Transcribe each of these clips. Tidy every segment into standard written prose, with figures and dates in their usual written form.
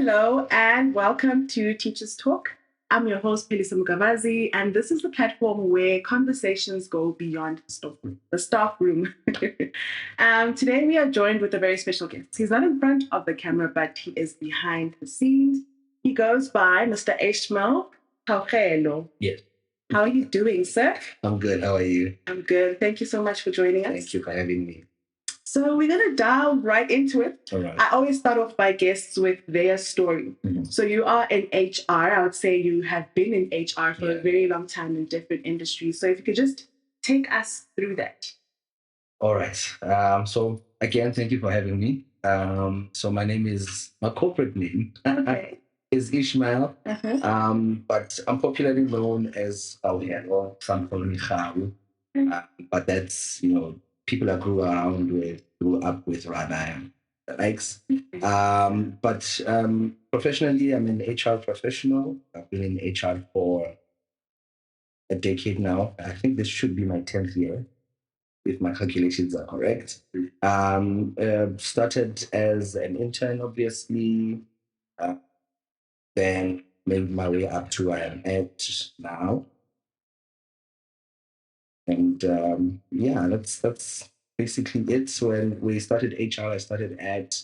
Hello and welcome to Teachers Talk. I'm your host, Pelisa Mugavazi, and this is the platform where conversations go beyond the staff room. Today we are joined with a very special guest. He's not in front of the camera, but he is behind the scenes. He goes by Mr. Ishmael Mabeta. Yes. How are you doing, sir? I'm good. How are you? I'm good. Thank you so much for joining us. Thank you for having me. So we're going to dive right into it. All right. I always start off my guests with their story. Mm-hmm. So you are in HR. I would say you have been in HR for a very long time in different industries. So if you could just take us through that. All right. So again, thank you for having me. So my name is, my corporate name is Ishmael. But I'm popularly known as or some call me Kharu. But that's, people I grew up with rather likes. But professionally, I'm an HR professional. I've been in HR for a decade now. I think this should be my 10th year, if my calculations are correct. Started as an intern, obviously, then made my way up to where I'm at now. And that's basically it. So when we started HR, I started at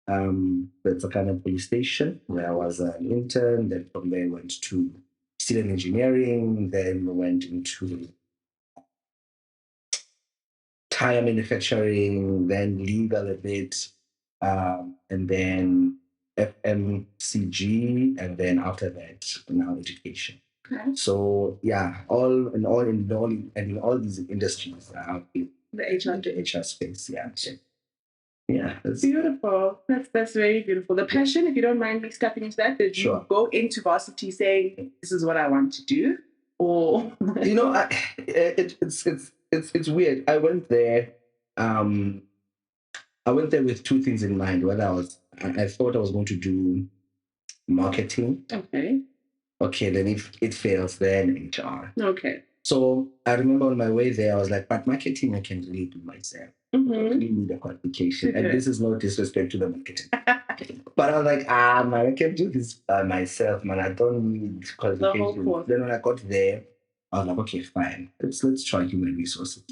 the kind of police station where I was an intern. Then from there went to steel engineering. Then went into tire manufacturing. Then legal a bit, and then FMCG, and then after that now education. Okay. So yeah, in all these industries, the HR space. Yeah. Yeah, that's beautiful. That's very beautiful. The passion, if you don't mind me stepping into that, did you go into varsity saying this is what I want to do, or it's weird. I went there. I went there with two things in mind. I thought I was going to do marketing. Okay, then if it fails, then HR. Okay. So I remember on my way there, I was like, but marketing I can really do myself. I really need a qualification. And this is no disrespect to the marketing. But I was like, man, I can do this by myself, man. I don't need qualification. Then when I got there, I was like, okay, fine. Let's try human resources.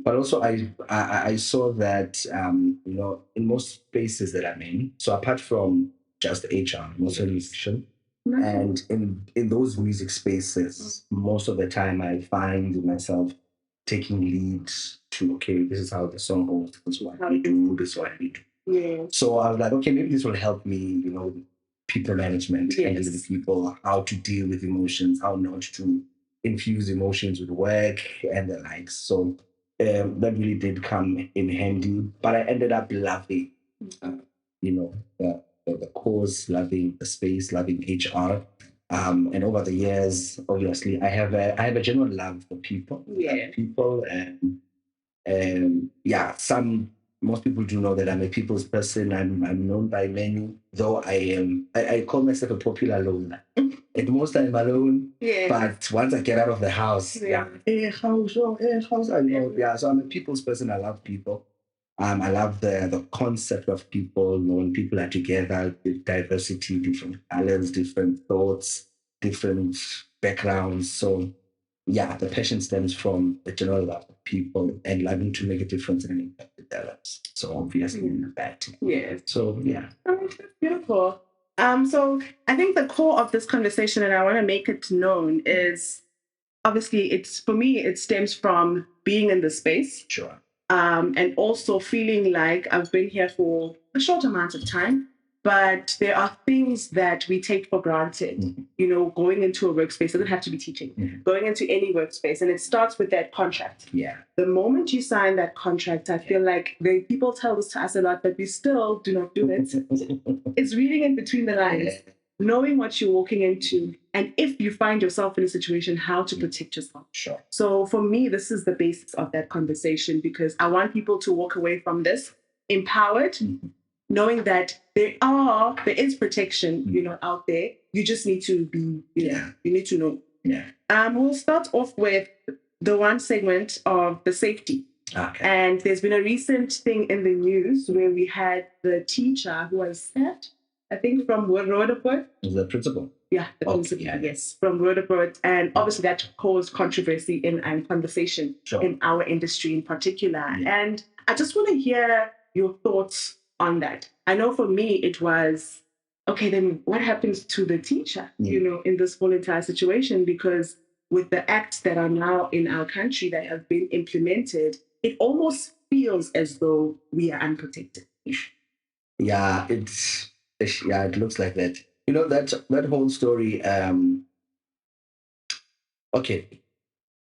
But also I saw that in most spaces that I'm in, so apart from just HR, also musician. And in those music spaces, most of the time I find myself taking leads to, okay, this is how the song goes, this is what I do, this is what I do. Yeah. So I was like, okay, maybe this will help me, people management, handling with people, how to deal with emotions, how not to infuse emotions with work and the likes. So that really did come in handy. But I ended up loving, the course, loving the space, loving HR. And over the years, obviously, I have a general love for people. Most people do know that I'm a people's person. I'm known by many, though I call myself a popular loner. At most I'm alone, but once I get out of the house, house, I know. Yeah, so I'm a people's person. I love people. I love the concept of people, when people are together with diversity, different colors, different thoughts, different backgrounds. So yeah, the passion stems from the general love of people and loving to make a difference and impact their lives. So obviously that. Yes. So yeah. Oh, that's beautiful. So I think the core of this conversation, and I want to make it known, is obviously for me, it stems from being in the space. Sure. And also feeling like I've been here for a short amount of time, but there are things that we take for granted. Going into a workspace doesn't have to be teaching. Going into any workspace, and it starts with that contract. Yeah. The moment you sign that contract, I feel like people tell this to us a lot, but we still do not do it. It's reading in between the lines, knowing what you're walking into, and if you find yourself in a situation, how to protect yourself. Sure. So for me, this is the basis of that conversation, because I want people to walk away from this empowered, knowing that there is protection, out there. You just need to be, you need to know. Yeah. We'll start off with the one segment of the safety. Okay. And there's been a recent thing in the news where we had the teacher who was stabbed I think from Rhodepoort. The principal. Yeah, the principal, yes, from Rhodepoort. And obviously that caused controversy and conversation in our industry in particular. Yeah. And I just want to hear your thoughts on that. I know for me it was, okay, then what happens to the teacher, in this whole entire situation? Because with the acts that are now in our country that have been implemented, it almost feels as though we are unprotected. Yeah, it looks like that. That whole story. Okay,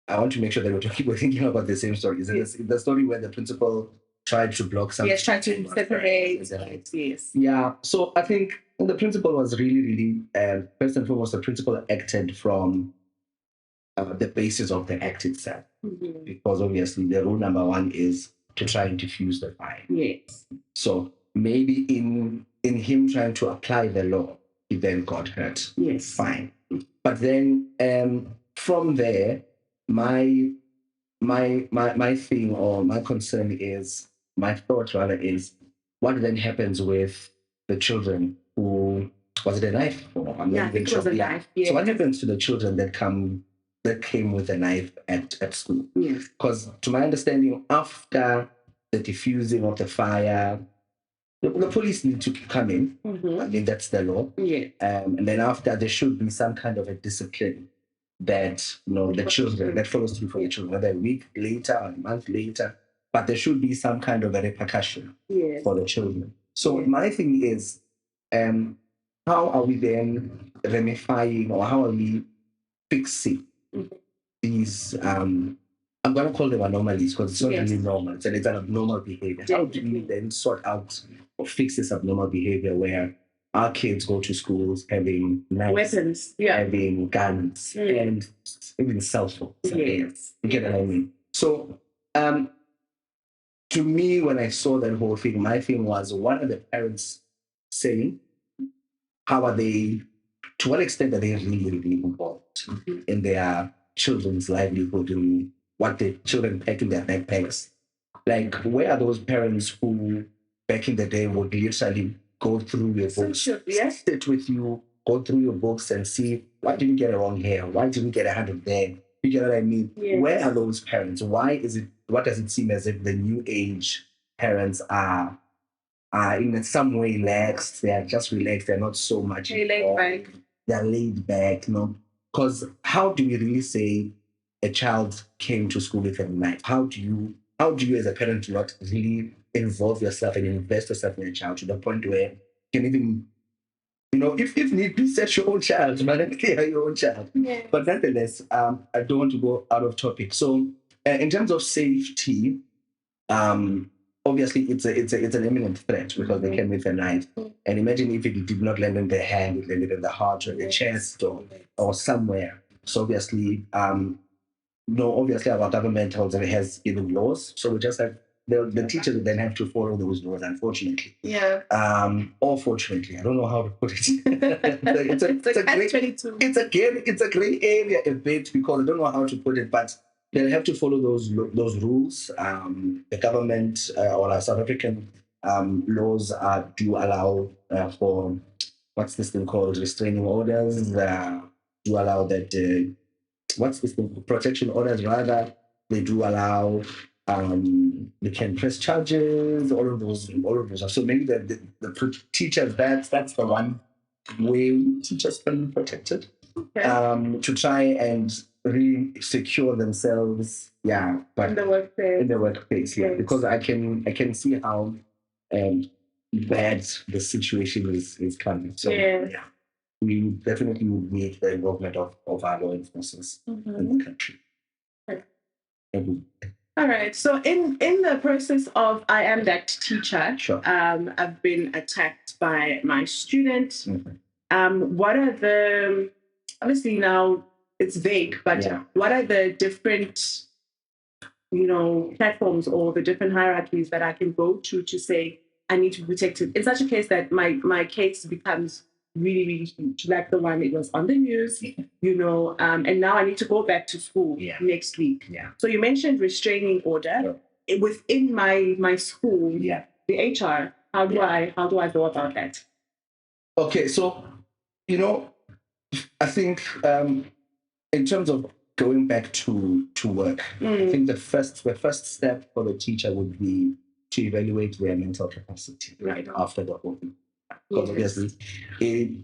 I want to make sure that we're thinking about the same story. Is it the story where the principal tried to block something? Yes, tried to separate. Yes. Yeah. So I think the principal was really, really first and foremost, the principal acted from the basis of the act itself, because obviously the rule number one is to try and diffuse the fire. Yes. So maybe in him trying to apply the law, he then got hurt. Yes. Fine. But then from there, my thing or my concern is, my thought rather is, what then happens with the children who, was it a knife? I think it was a knife. Yes. So what happens to the children that came with a knife at school? Yes. Because to my understanding, after the diffusing of the fire, the police need to come in. I mean, that's the law. Yeah. And then after, there should be some kind of a discipline that the children, that follows through for the children, whether a week later or a month later, but there should be some kind of a repercussion for the children. So my thing is, how are we then ramifying, or how are we fixing these I'm going to call them anomalies, because it's not really normal. It's an abnormal behavior. How do we then sort out or fix this abnormal behavior where our kids go to schools having knives, weapons, having guns, and even cell phones? Yes. You get what I mean? So, to me, when I saw that whole thing, my thing was, what are the parents saying? How are they, to what extent are they really, really involved in their children's livelihood, and what the children pack in their backpacks? Like, where are those parents who back in the day would literally go through your books, sit with you, go through your books and see, why did you get it wrong here? Why did you get 100 there? You get what I mean? Yes. Where are those parents? What does it seem as if the new age parents are in some way lax? They are just relaxed. They're not so much laid back. They're laid back, because how do we really say a child came to school with a knife? How do you as a parent not really involve yourself and invest yourself in a child to the point where you can even, if need be, set your own child, man, clear your own child. Yes. But nonetheless, I don't want to go out of topic. So in terms of safety, obviously it's an imminent threat, because they came with a knife. And imagine if it did not land in the hand, it landed in the heart or the chest or somewhere. So obviously, obviously our government has given laws. So we just have the teachers would then have to follow those laws, unfortunately. Yeah. Or fortunately, I don't know how to put it. It's a gray area a bit, because I don't know how to put it, but they'll have to follow those rules. The government or our South African laws do allow for, what's this thing called, restraining orders. Do allow that. What's this thing? Protection orders, rather. They do allow. They can press charges. All of those. So maybe the teachers. That's the one way teachers can be protected. Okay. To try and really secure themselves, but in the workplace, yes. Because I can see how bad the situation is coming. So we definitely would need the involvement of our law enforcement in the country. Okay. All right. So in the process of I am that teacher, I've been attacked by my student. What are the, obviously now it's vague, but what are the different, platforms or the different hierarchies that I can go to say I need to be protected in such a case that my case becomes really, really huge, like the one it was on the news, and now I need to go back to school next week. So you mentioned restraining order within my school, the HR. How do I go about that? Okay, so I think in terms of going back to work, I think the first step for the teacher would be to evaluate their mental capacity right after the OV. Because obviously,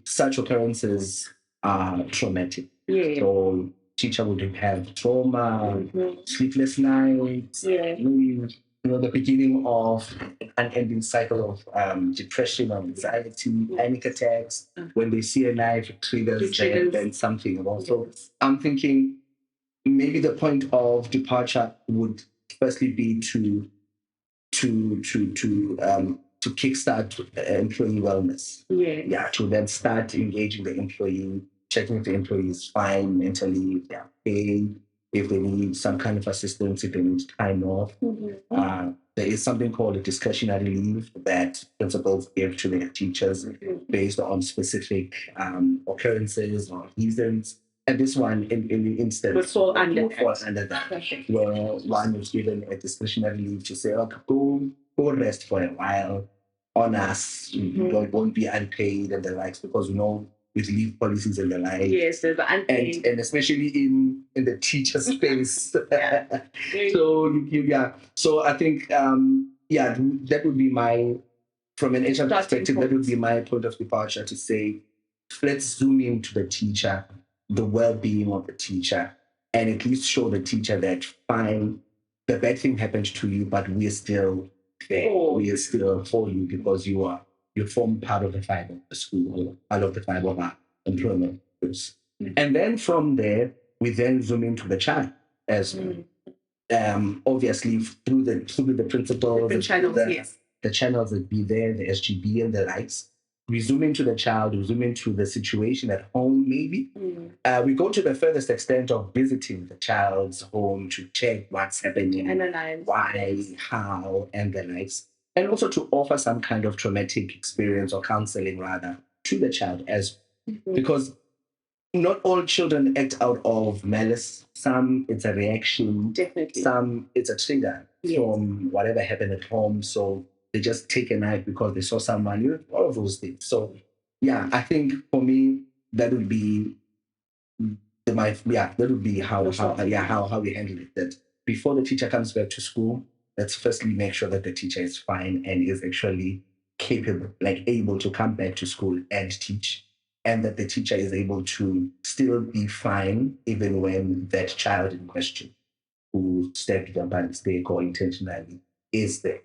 such occurrences are traumatic. Yeah. So teacher would have trauma, sleepless nights, maybe the beginning of an ending cycle of depression or anxiety, panic attacks. When they see a knife, it triggers then something. Also, I'm thinking maybe the point of departure would firstly be to kickstart employee wellness. Yeah, to then start engaging the employee, checking if the employee is fine mentally, if they are paid, if they need some kind of assistance, if they need time off. There is something called a discretionary leave that principals give to their teachers based on specific occurrences or reasons. And this one, in the instance, would fall under that. Okay. Where one is given a discretionary leave to say, okay, go rest for a while on us. You won't be unpaid and the likes, because with leave policies and the like. Yes, there's the unpaid. And especially in the teacher space. So I think that would be from an HR perspective, that would be my point of departure, to say, let's zoom into the teacher, the well-being of the teacher, and at least show the teacher that, fine, the bad thing happened to you, but we're still there. We are still for you, because you form part of the fiber of the school, part of the fiber of our employment. And then from there, we then zoom into the child as well. Obviously through the principals, the channels that be there, the SGB and the likes. We zoom into the child, we zoom into the situation at home, maybe. We go to the furthest extent of visiting the child's home to check what's happening, analyze why, how, and the likes. And also to offer some kind of traumatic experience or counseling, rather, to the child, because not all children act out of malice. Some, it's a reaction. Definitely. Some, it's a trigger from whatever happened at home. So they just take a knife because they saw someone, all of those things. So yeah, I think for me, that would be how we handle it. That before the teacher comes back to school, let's firstly make sure that the teacher is fine and is actually capable, able to come back to school and teach, and that the teacher is able to still be fine even when that child in question, who stepped up by mistake or intentionally, is there.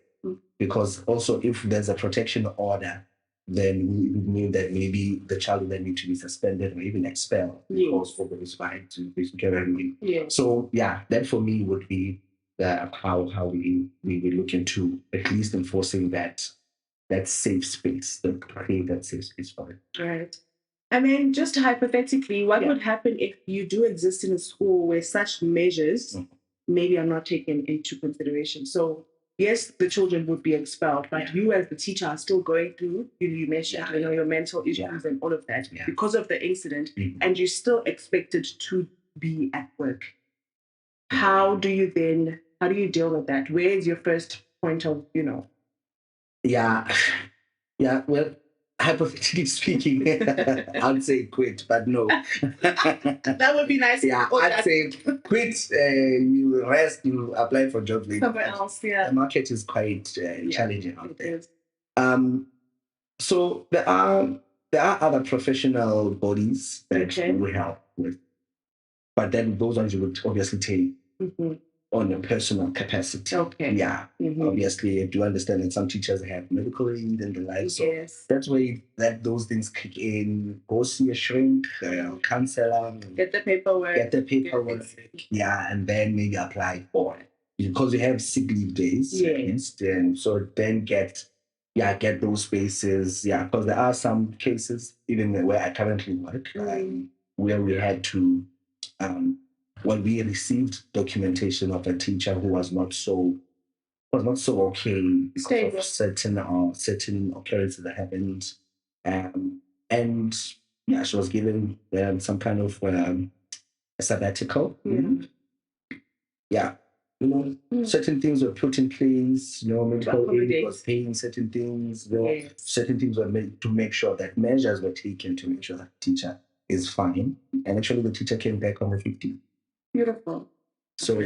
Because also, if there's a protection order, then we would mean that maybe the child will then need to be suspended or even expelled because for those right to be. So that for me would be how we look into at least enforcing that safe space, create that safe space for it. Right. I mean, just hypothetically, what would happen if you do exist in a school where such measures maybe are not taken into consideration? So yes, the children would be expelled, but you as the teacher are still going through, you mentioned your mental issues and all of that because of the incident, and you're still expected to be at work. How do you deal with that? Where is your first point of, Well, hypothetically speaking, I'd say quit, but no. That would be nice. Yeah, I'd say quit, you rest, you apply for jobs later. Somewhere else, The market is quite challenging out there. So there are other professional bodies that we help with, but then those ones you would obviously take on your personal capacity. Okay. Yeah. Obviously, I do understand that some teachers have medical aid and the like. So that's where those things kick in. Go see a shrink, counselor. Get the paperwork. And then maybe apply for it. Because you have sick leave days at least. And so then get those spaces. Yeah, because there are some cases, even where I currently work, where we had to we received documentation of a teacher who was not so okay because of certain occurrences that happened, and she was given some kind of a sabbatical. certain things were put in place, medical aid was paying certain things, certain things were made to make sure that measures were taken to make sure that the teacher is fine. And actually the teacher came back on the 15th. Beautiful. So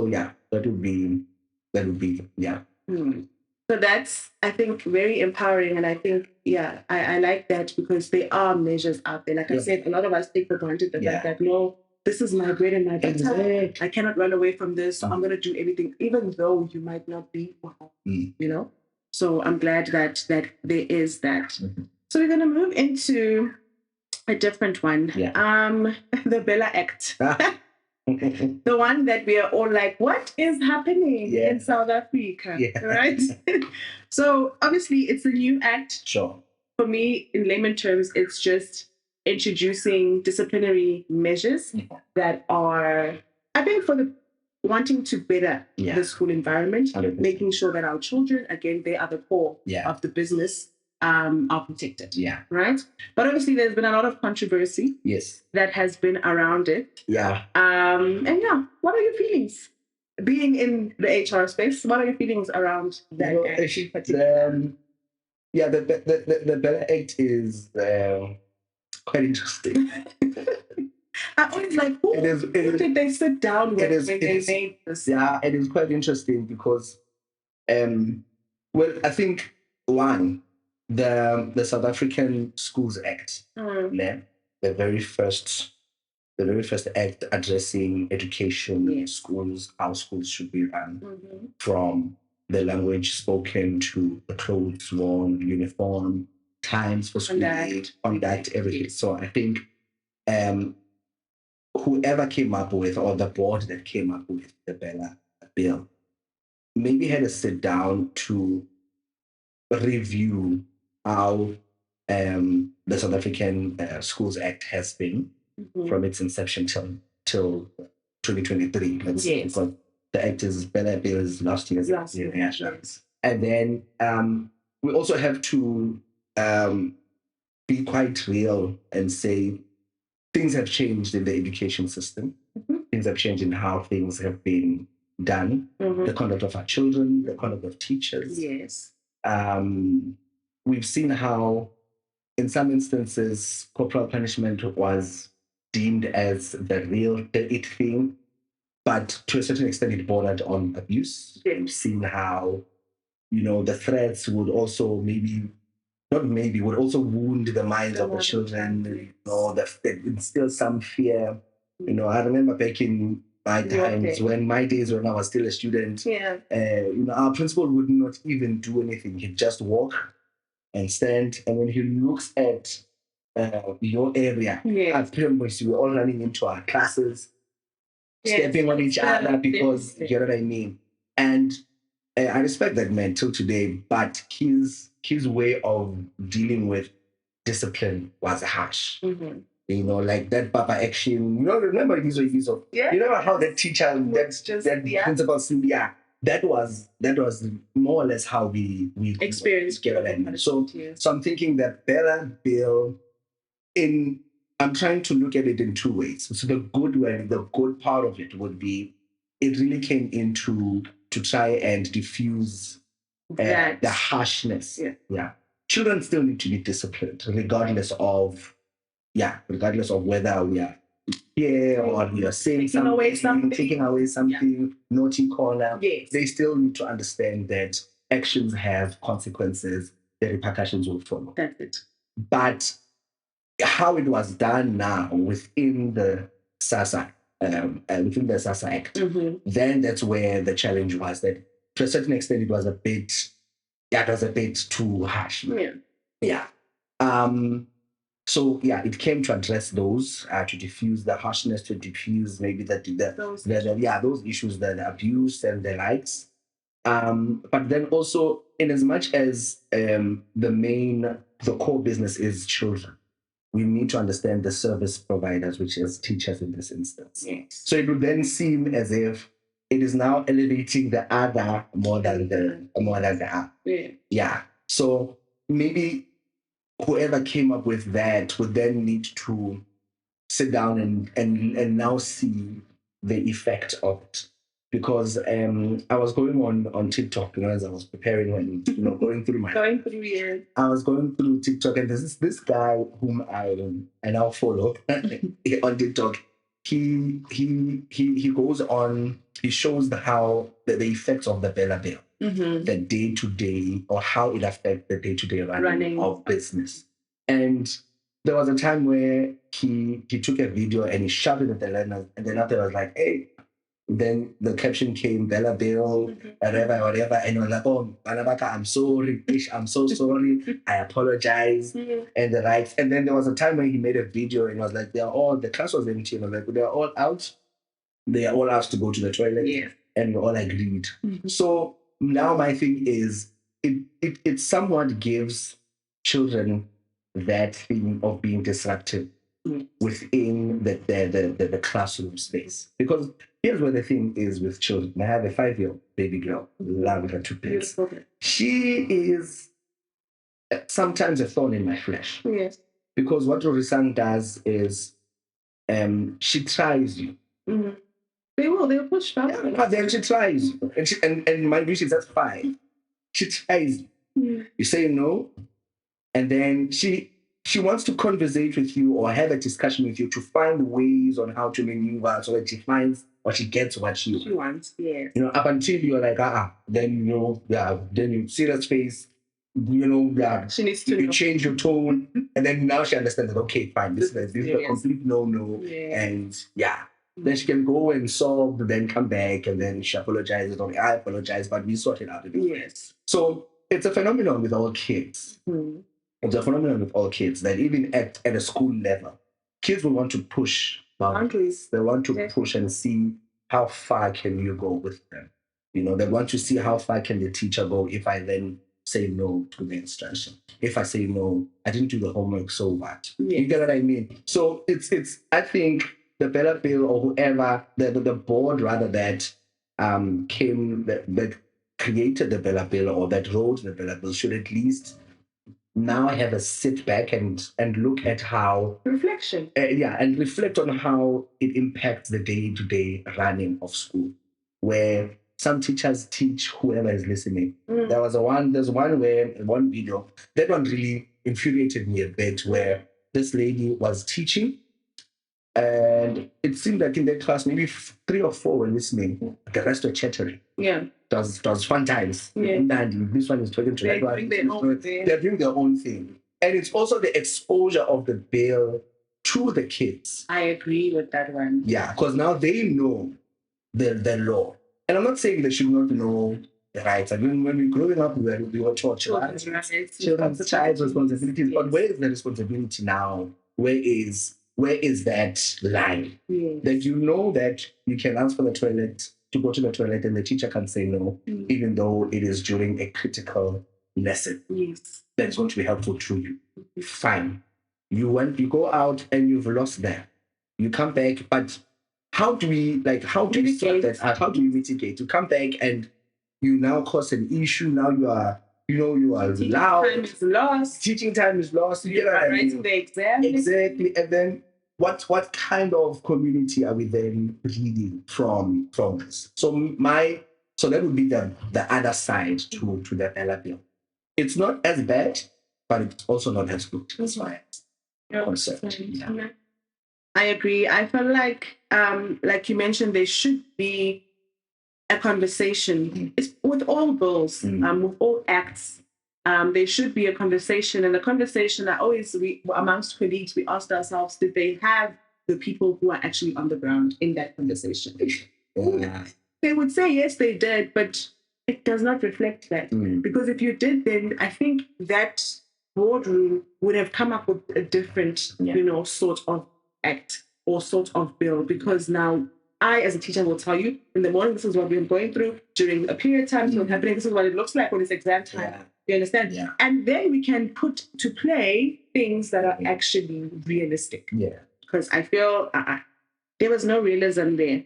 yeah, that would be yeah. So that's, I think, very empowering. And I think, I like that because there are measures out there. Like I said, a lot of us take for granted the fact that, no, this is my bread and my butter. I cannot run away from this. So I'm going to do everything, even though you might not be, So I'm glad that there is that. Mm-hmm. So we're going to move into a different one. The Bela Act. The one that we are all like, what is happening in South Africa? Right? So obviously it's a new act. Sure. For me, in layman terms, it's just introducing disciplinary measures that are, I think, for the wanting to better the school environment, 100%. Making sure that our children, again, they are the core of the business, are protected. Right? But obviously there's been a lot of controversy that has been around it. And what are your feelings? Being in the HR space, what are your feelings around that act in particular? The Bela Act is quite interesting. I always like, who did they sit down with when they made this? Yeah, it is quite interesting because, I think the South African Schools Act, the very first act addressing education, schools, how schools should be run, from the language spoken to the clothes worn, uniform, times for school, conduct, everything. So I think whoever came up with, or the board that came up with the Bela bill, maybe had to sit down to review how the South African Schools Act has been from its inception till 2023. Because the act is Bela bill is last year's. And then we also have to be quite real and say things have changed in the education system. Things have changed in how things have been done. The conduct of our children, the conduct of teachers. We've seen how, in some instances, corporal punishment was deemed as the it thing, but to a certain extent, it bordered on abuse. We've seen how, the threats would also would also wound the minds of the children, that instill some fear. I remember back in my times, when my days when I was still a student, our principal would not even do anything. He'd just walk and stand, and when he looks at your area, we're all running into our classes, stepping on each other because, you know what I mean? And I respect that man till today, but his way of dealing with discipline was harsh. Like that Papa action. Remember his of how the teacher, that principal, that was more or less how we experienced. So I'm thinking that Bela bill, I'm trying to look at it in two ways. So the good part of it would be, it really came into to try and diffuse the harshness. Children still need to be disciplined, regardless of whether we are here or we are saying taking away something, naughty corner. They still need to understand that actions have consequences, the repercussions will follow. That's it. But how it was done now within the SASA, Act, then that's where the challenge was, that to a certain extent it was a bit too harsh. So it came to address those, to diffuse the harshness, to diffuse maybe those issues, the abuse and the likes. But then also, in as much as the core business is children, we need to understand the service providers, which is teachers in this instance. So it would then seem as if it is now elevating the other more than the other. So maybe whoever came up with that would then need to sit down and now see the effect of it. because I was going on TikTok, as I was preparing when going through years. I was going through TikTok, and there's this guy whom I now follow on TikTok. He goes on. He shows the effects of the Bela bill, the day to day, or how it affects the day to day running of business. And there was a time where he took a video and he shoved it at the learners, and then after I was like, hey. Then the caption came, Bela Bill, whatever, and I was like, oh, Banabaka, I'm sorry, I'm so sorry, I apologize, and the likes. And then there was a time when he made a video and was like, the class was empty, and I was like, they're all out, they are all asked to go to the toilet, and we all agreed. So now my thing is, it somewhat gives children that thing of being disruptive within the classroom space. Because here's where the thing is with children. I have a 5-year-old baby girl, love her to bits. She is sometimes a thorn in my flesh. Yes. Because what Rorisang does is she tries you. They'll push back. But then she tries you. And my wish is that's 5. She tries you. You say no, and then she wants to conversate with you or have a discussion with you to find ways on how to maneuver so that she finds or she gets what she wants. Yes. Up until you're like, then then you see that face, she needs to you change your tone, and then now she understands that, okay, fine, this is a complete no, and then she can go and solve, then come back, and then she apologizes, or I apologize, but we sort it out. Yes. So it's a phenomenon with all kids. It's a phenomenon with all kids that even at a school level, kids will want to push boundaries. They want to push and see how far can you go with them. They want to see how far can the teacher go if I then say no to the instruction. If I say no, I didn't do the homework, so what? You get what I mean? So it's I think the Bela bill or whoever, the board rather that came that created the Bela bill or that wrote the Bela bill should at least now I have a sit back and look at how reflection. And reflect on how it impacts the day-to-day running of school, where some teachers teach whoever is listening. There's one video that one really infuriated me a bit, where this lady was teaching, and it seemed like in that class maybe 3 or 4 were listening, the rest were chattering. It was fun times. This one is talking to that one. They're doing their own thing. And it's also the exposure of the bill to the kids. I agree with that one. Yeah, because now they know the law. And I'm not saying they should not know the rights. I mean, when we were growing up, we were taught children's child's responsibilities. But where is the responsibility now? Where is that line? That that you can ask for the toilet, to go to the toilet, and the teacher can say no, even though it is during a critical lesson. That's going to be helpful to you. Fine. You go out and you've lost that. You come back, but how do we sort that out? How do we mitigate? You come back and you now cause an issue. Now you are loud. Time is lost. Teaching time is lost. You are writing the exam. Exactly. And then what kind of community are we then reading from this? So that would be the other side to the Bela bill. It's not as bad, but it's also not as good. That's why concept. I agree. I feel like you mentioned, there should be a conversation. It's with all bills, with all acts. There should be a conversation, and the conversation that always amongst colleagues, we asked ourselves, did they have the people who are actually on the ground in that conversation? They would say yes, they did, but it does not reflect that. Because if you did, then I think that boardroom would have come up with a different, sort of act or sort of bill. Because now I, as a teacher, will tell you in the morning, this is what we're going through. During a period of time, this is what's happening. This is what it looks like when it's exam time. You understand? Yeah. And then we can put to play things that are actually realistic. Yeah. Because I feel there was no realism there.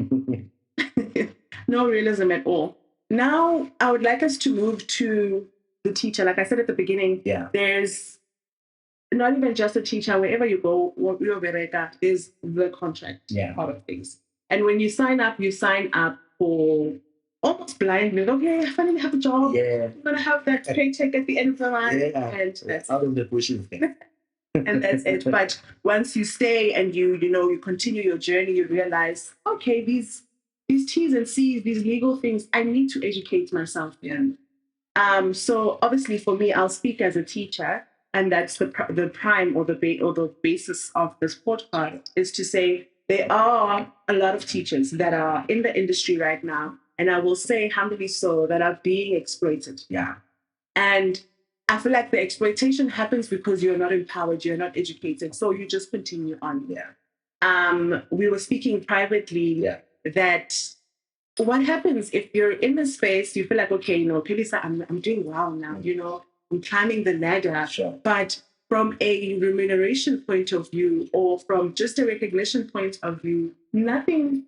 No realism at all. Now, I would like us to move to the teacher. Like I said at the beginning, there's not even just a teacher. Wherever you go, there's the contract part of things. And when you sign up for almost blindly. Okay, I finally have a job. Yeah. I'm gonna have that paycheck at the end of the month. Yeah. And that's out of the bushes. and that's it. But once you stay and you continue your journey, you realize, okay, these T's and C's, these legal things, I need to educate myself in. So obviously for me, I'll speak as a teacher, and that's the prime or the basis of this podcast is to say there are a lot of teachers that are in the industry right now, and I will say humbly so, that are being exploited. Yeah. And I feel like the exploitation happens because you're not empowered, you're not educated, so you just continue on. Yeah. We were speaking privately that what happens if you're in the space, you feel like, okay, Pelisa, I'm doing well now, I'm climbing the ladder. Sure. But from a remuneration point of view or from just a recognition point of view, nothing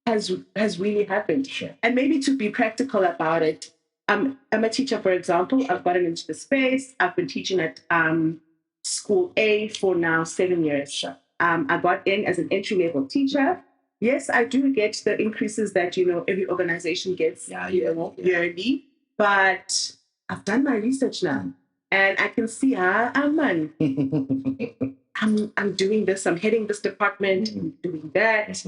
has really happened. Sure. And maybe to be practical about it, I'm a teacher, for example. I've gotten into the space. I've been teaching at school A for now 7 years. Sure. I got in as an entry-level teacher. Yes, I do get the increases that every organization gets yearly, but I've done my research now, and I can see I'm doing this. I'm heading this department. I'm doing that,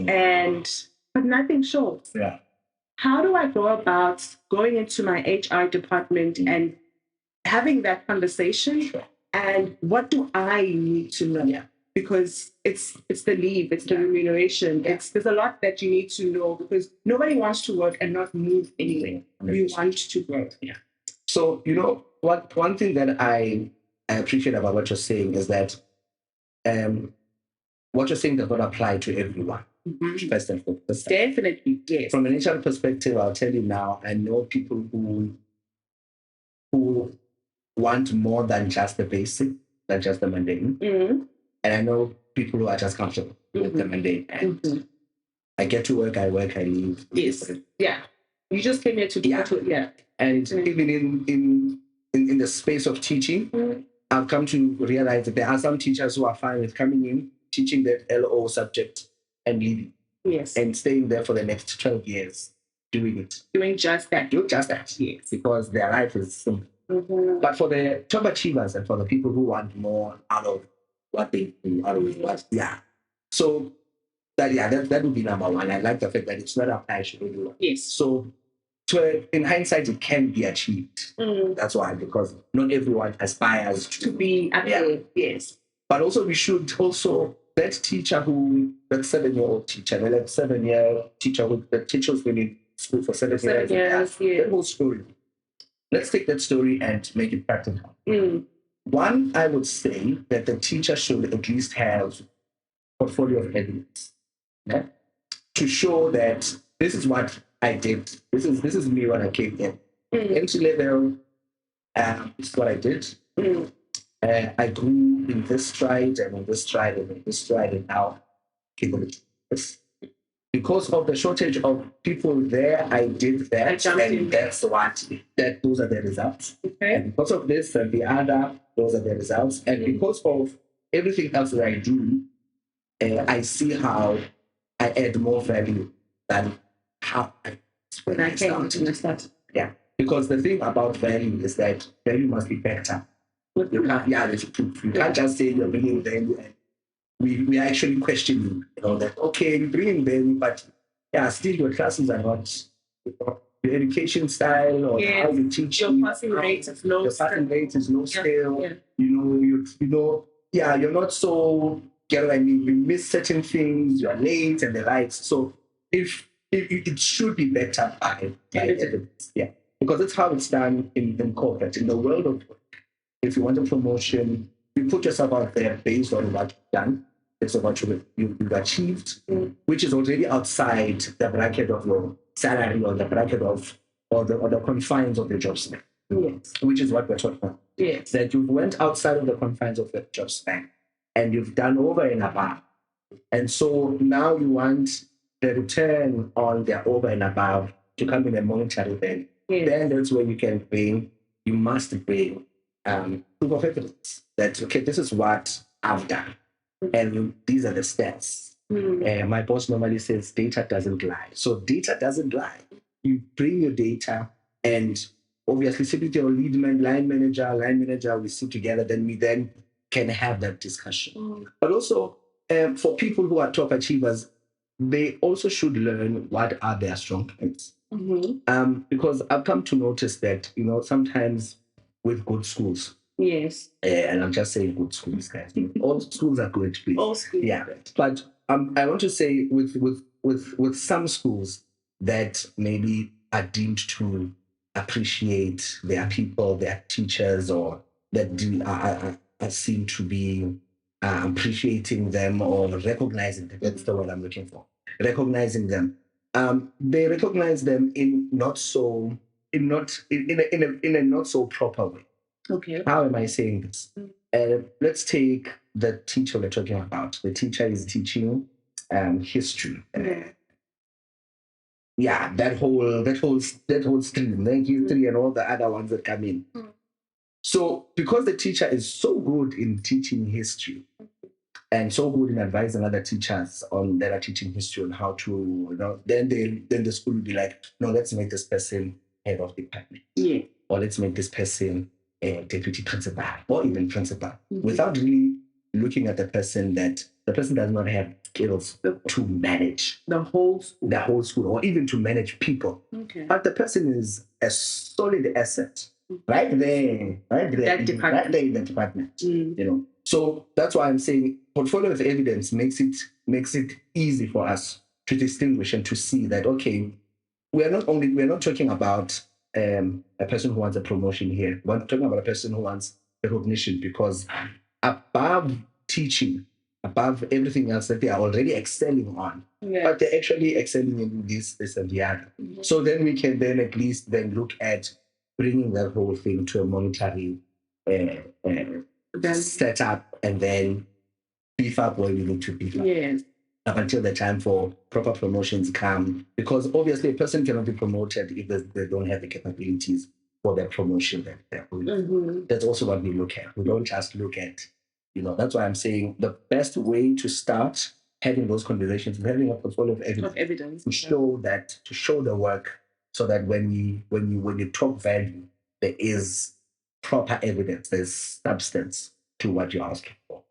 but nothing shows. Yeah. How do I go about going into my HR department and having that conversation? And what do I need to know? Yeah. Because it's the leave, it's the remuneration. There's a lot that you need to know, because nobody wants to work and not move anywhere. We want to grow. Yeah. So one thing that I appreciate about what you're saying is that what you're saying does not apply to everyone. Mm-hmm. First and foremost. Definitely, yes. From an HR perspective, I'll tell you now, I know people who want more than just the basic, than just the mundane. Mm-hmm. And I know people who are just comfortable with the mundane. And I get to work, I work, I leave. Yes. Yeah. You just came here to do it. And even in the space of teaching, I've come to realize that there are some teachers who are fine with coming in, teaching that LO subject and leaving. Yes. And staying there for the next 12 years, doing it. Doing just that. Yes. Because their life is simple. Mm-hmm. But for the top achievers and for the people who want more out of what they do, So that would be number one. I like the fact that it's not applied to everyone. Yes. So in hindsight, it can be achieved. That's why, because not everyone aspires to be up there. Yes. But also we should also, that teacher that 7-year-old teacher, that 7-year teacher the teacher's been in school for 7 years. That whole story. Let's take that story and make it practical. One, I would say that the teacher should at least have a portfolio of evidence to show that this is what I did. This is me when I came in. Entry level, this is what I did. I grew in this stride and in this stride and in this stride, and now because of the shortage of people there, I did that, and that's those are the results. Okay. And because of this and the other, those are the results. And because of everything else that I do, I see how I add more value than how when I came to start. Yeah. Because the thing about value is that value must be backed up. You can't, you can't just say you're bringing value and we are actually questioning, that, okay, you bring in value, but still your classes are not, your education style or how you teach. Your passing rate is low. Your passing rate is low scale. Yeah. You're not so, you miss certain things, you're late and the likes. So if it should be better by evidence. Yeah. Because that's how it's done in corporate. In the world of work, if you want a promotion, you put yourself out there based on what you've done. It's what you've achieved, which is already outside the bracket of your salary or the bracket of or the confines of your job spec. Yes. Which is what we're talking about. Yes. That you went outside of the confines of the job spec and you've done over and above. And so now you want the return on the over and above to come in a monetary value. Yes. Then that's where you must bring proof of evidence that, okay, this is what I've done. And these are the stats My boss normally says data doesn't lie. So data doesn't lie. You bring your data, and obviously sit with your line manager, we sit together, then we then can have that discussion. But also, for people who are top achievers, they also should learn what are their strong points. Because I've come to notice that, sometimes with good schools, yes, and I'm just saying good schools, guys. All schools are good, please. all schools, yeah. But I want to say with some schools that maybe are deemed to appreciate their people, their teachers, or that are seen to be appreciating them or recognizing them. That's the word I'm looking for. Recognizing them. They recognize them in not so in a not so proper way. Okay. How am I saying this? Let's take the teacher we're talking about. The teacher is teaching history. That whole stream, then history and all the other ones that come in. So because the teacher is so good in teaching history and so good in advising other teachers on that are teaching history on how to, then the school will be like, no, let's make this person head of department. Yeah. Or let's make this person a deputy principal or even principal, without really looking at the person that the person does not have skills to manage the whole school, or even to manage people. Okay. But the person is a solid asset right there in the department. So that's why I'm saying portfolio of evidence makes it easy for us to distinguish and to see that, okay, we're not talking about a person who wants a promotion here. We're talking about a person who wants recognition, because above teaching, above everything else that they are already excelling on, but they're actually excelling in this and the other. So then we can then at least then look at bringing that whole thing to a monetary setup, and then beef up where we need to beef up. Yes. Up until the time for proper promotions come, because obviously a person cannot be promoted if they don't have the capabilities for their promotion. That's also what we look at. We don't just look at, that's why I'm saying the best way to start having those conversations is having a portfolio of evidence to show the work, so that when you talk value, there is proper evidence, there's substance to what you're asking for.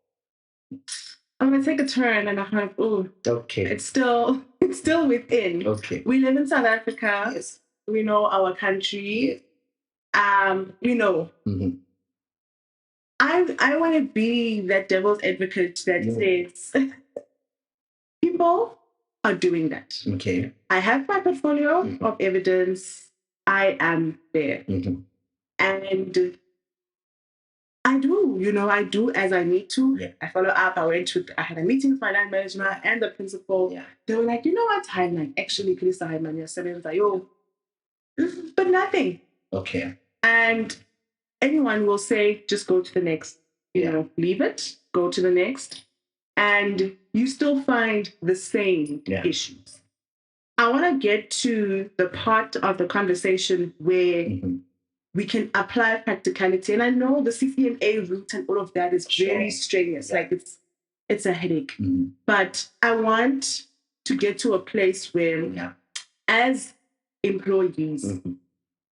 I'm gonna take a turn, and I'm like, oh, okay. It's still within. Okay. We live in South Africa. Yes. We know our country. We know. Mm-hmm. I want to be that devil's advocate that says people are doing that. Okay. I have my portfolio of evidence. I am there, and I do as I need to. Yeah. I follow up. I had a meeting with my line manager and the principal. Yeah. They were like, you know what, Hyman? Actually, please, Hyman, you're 7 but nothing. Okay. And anyone will say, just go to the next. Leave it, go to the next. And you still find the same issues. I want to get to the part of the conversation where we can apply practicality. And I know the CCNA route and all of that is very strenuous. Like it's a headache. But I want to get to a place where as employees,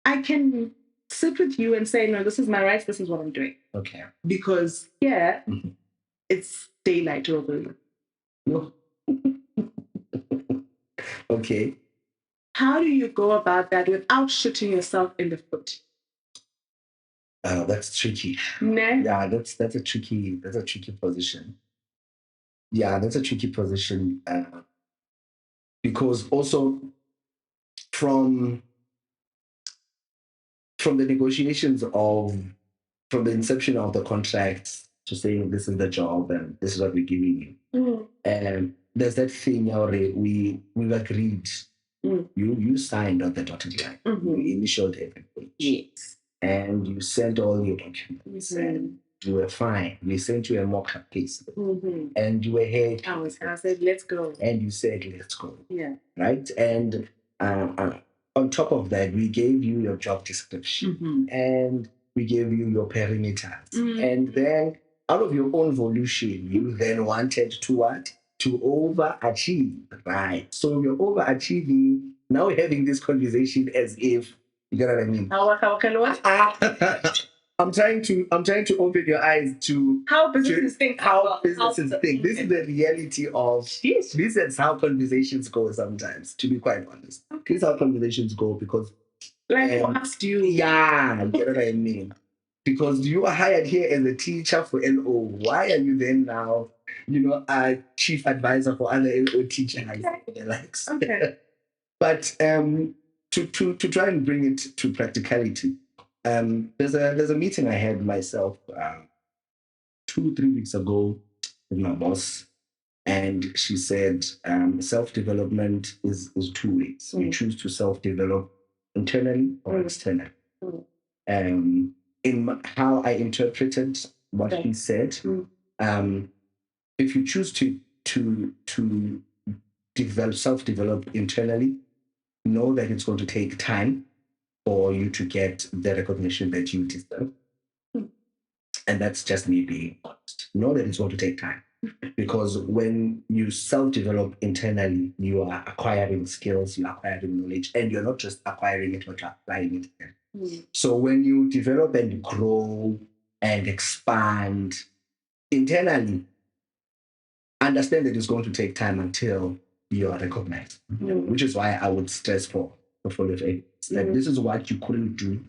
I can sit with you and say, no, this is my rights, this is what I'm doing. Okay. Because it's daylight over. No. Okay. How do you go about that without shooting yourself in the foot? That's tricky. Nah. Yeah, that's a tricky position. Yeah, that's a tricky position. Because also from the negotiations from the inception of the contract to saying this is the job and this is what we're giving you. And there's that thing already we've agreed. You signed on the dotted line. You initialed everything. Yes. And you sent all your documents and you were fine. We sent you a mock-up case. And you were here. I said, let's go. And you said, let's go. Yeah. Right? And on top of that, we gave you your job description and we gave you your perimeters. And then out of your own volition, you then wanted to what? to overachieve, right? So you're overachieving. Now we're having this conversation as if, you get what I mean? I'm trying to open your eyes to how businesses think. This is the reality of this is how conversations go sometimes, to be quite honest. This is how conversations go because who asked you? Yeah, you get what I mean? Because you are hired here as a teacher for LO. Why are you then now, a chief advisor for other LO teachers? Okay. But to try and bring it to practicality, there's a meeting I had myself 2-3 weeks ago with my boss, and she said self-development is 2 ways. You choose to self-develop internally or externally. In how I interpreted what she said, if you choose to self-develop internally, know that it's going to take time for you to get the recognition that you deserve. And that's just me being honest. Know that it's going to take time. Because when you self-develop internally, you are acquiring skills, you're acquiring knowledge, and you're not just acquiring it, but you're applying it. So when you develop and grow and expand internally, understand that it's going to take time until you are recognized, which is why I would stress for portfolio of evidence that this is what you couldn't do.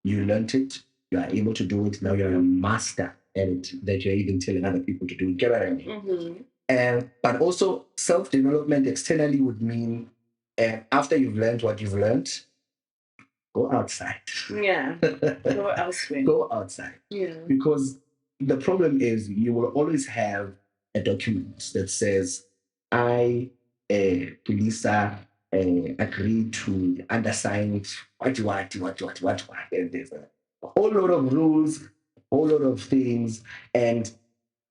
You learned it, you are able to do it, now you're a master at it, that you're even telling other people to do it. Get what I mean? But also self-development externally would mean after you've learned what you've learned, go outside. Yeah. Go elsewhere. Go outside. Yeah. Because the problem is you will always have a document that says, I, Lisa, agree to undersign what. And there's a whole lot of rules, a whole lot of things, and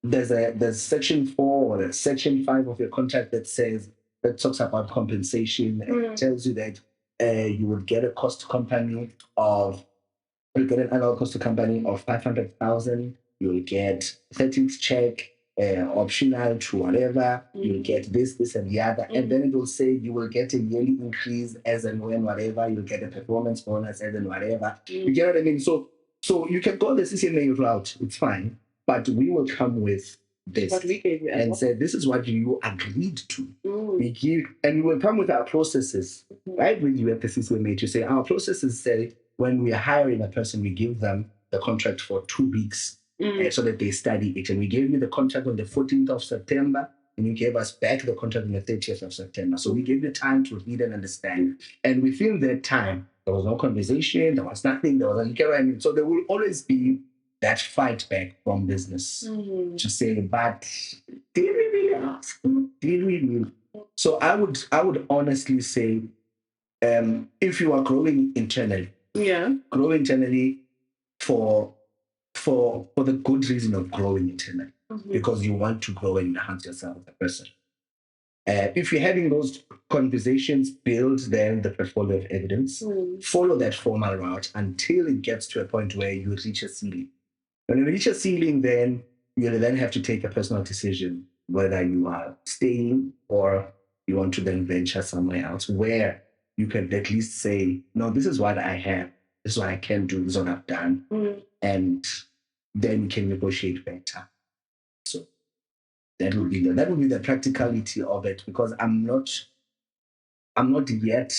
there's section 4 or section 5 of your contract that talks about compensation and tells you that you would get a cost company of you'll get an annual cost to company of 500,000. You'll get 13th check, optional to whatever. You'll get this, and the other. And then it will say you will get a yearly increase as and when whatever. You'll get a performance bonus as and whatever. You get what I mean? So you can go the CCMA route. It's fine. But we will come with this what we gave you and say, this is what you agreed to. We give, and we will come with our processes, right? With you at the CCMA to say, our processes say, when we are hiring a person, we give them the contract for 2 weeks so that they study it. And we gave you the contract on the 14th of September, and you gave us back the contract on the 30th of September. So we gave you time to read and understand. And within that time, there was no conversation, there was nothing, there was nothing. So there will always be that fight back from business to say, but did we really ask? Did we really? So I would honestly say, if you are growing internally, grow internally for the good reason of growing internally, because you want to grow and enhance yourself as a person. If you're having those conversations, build then the portfolio of evidence, follow that formal route until it gets to a point where you reach a ceiling. When you reach a ceiling, then you'll then have to take a personal decision whether you are staying or you want to then venture somewhere else where you can at least say, no, this is what I have, this is what I can do, this is what I've done. And then you can negotiate better. So that would be the practicality of it, because I'm not yet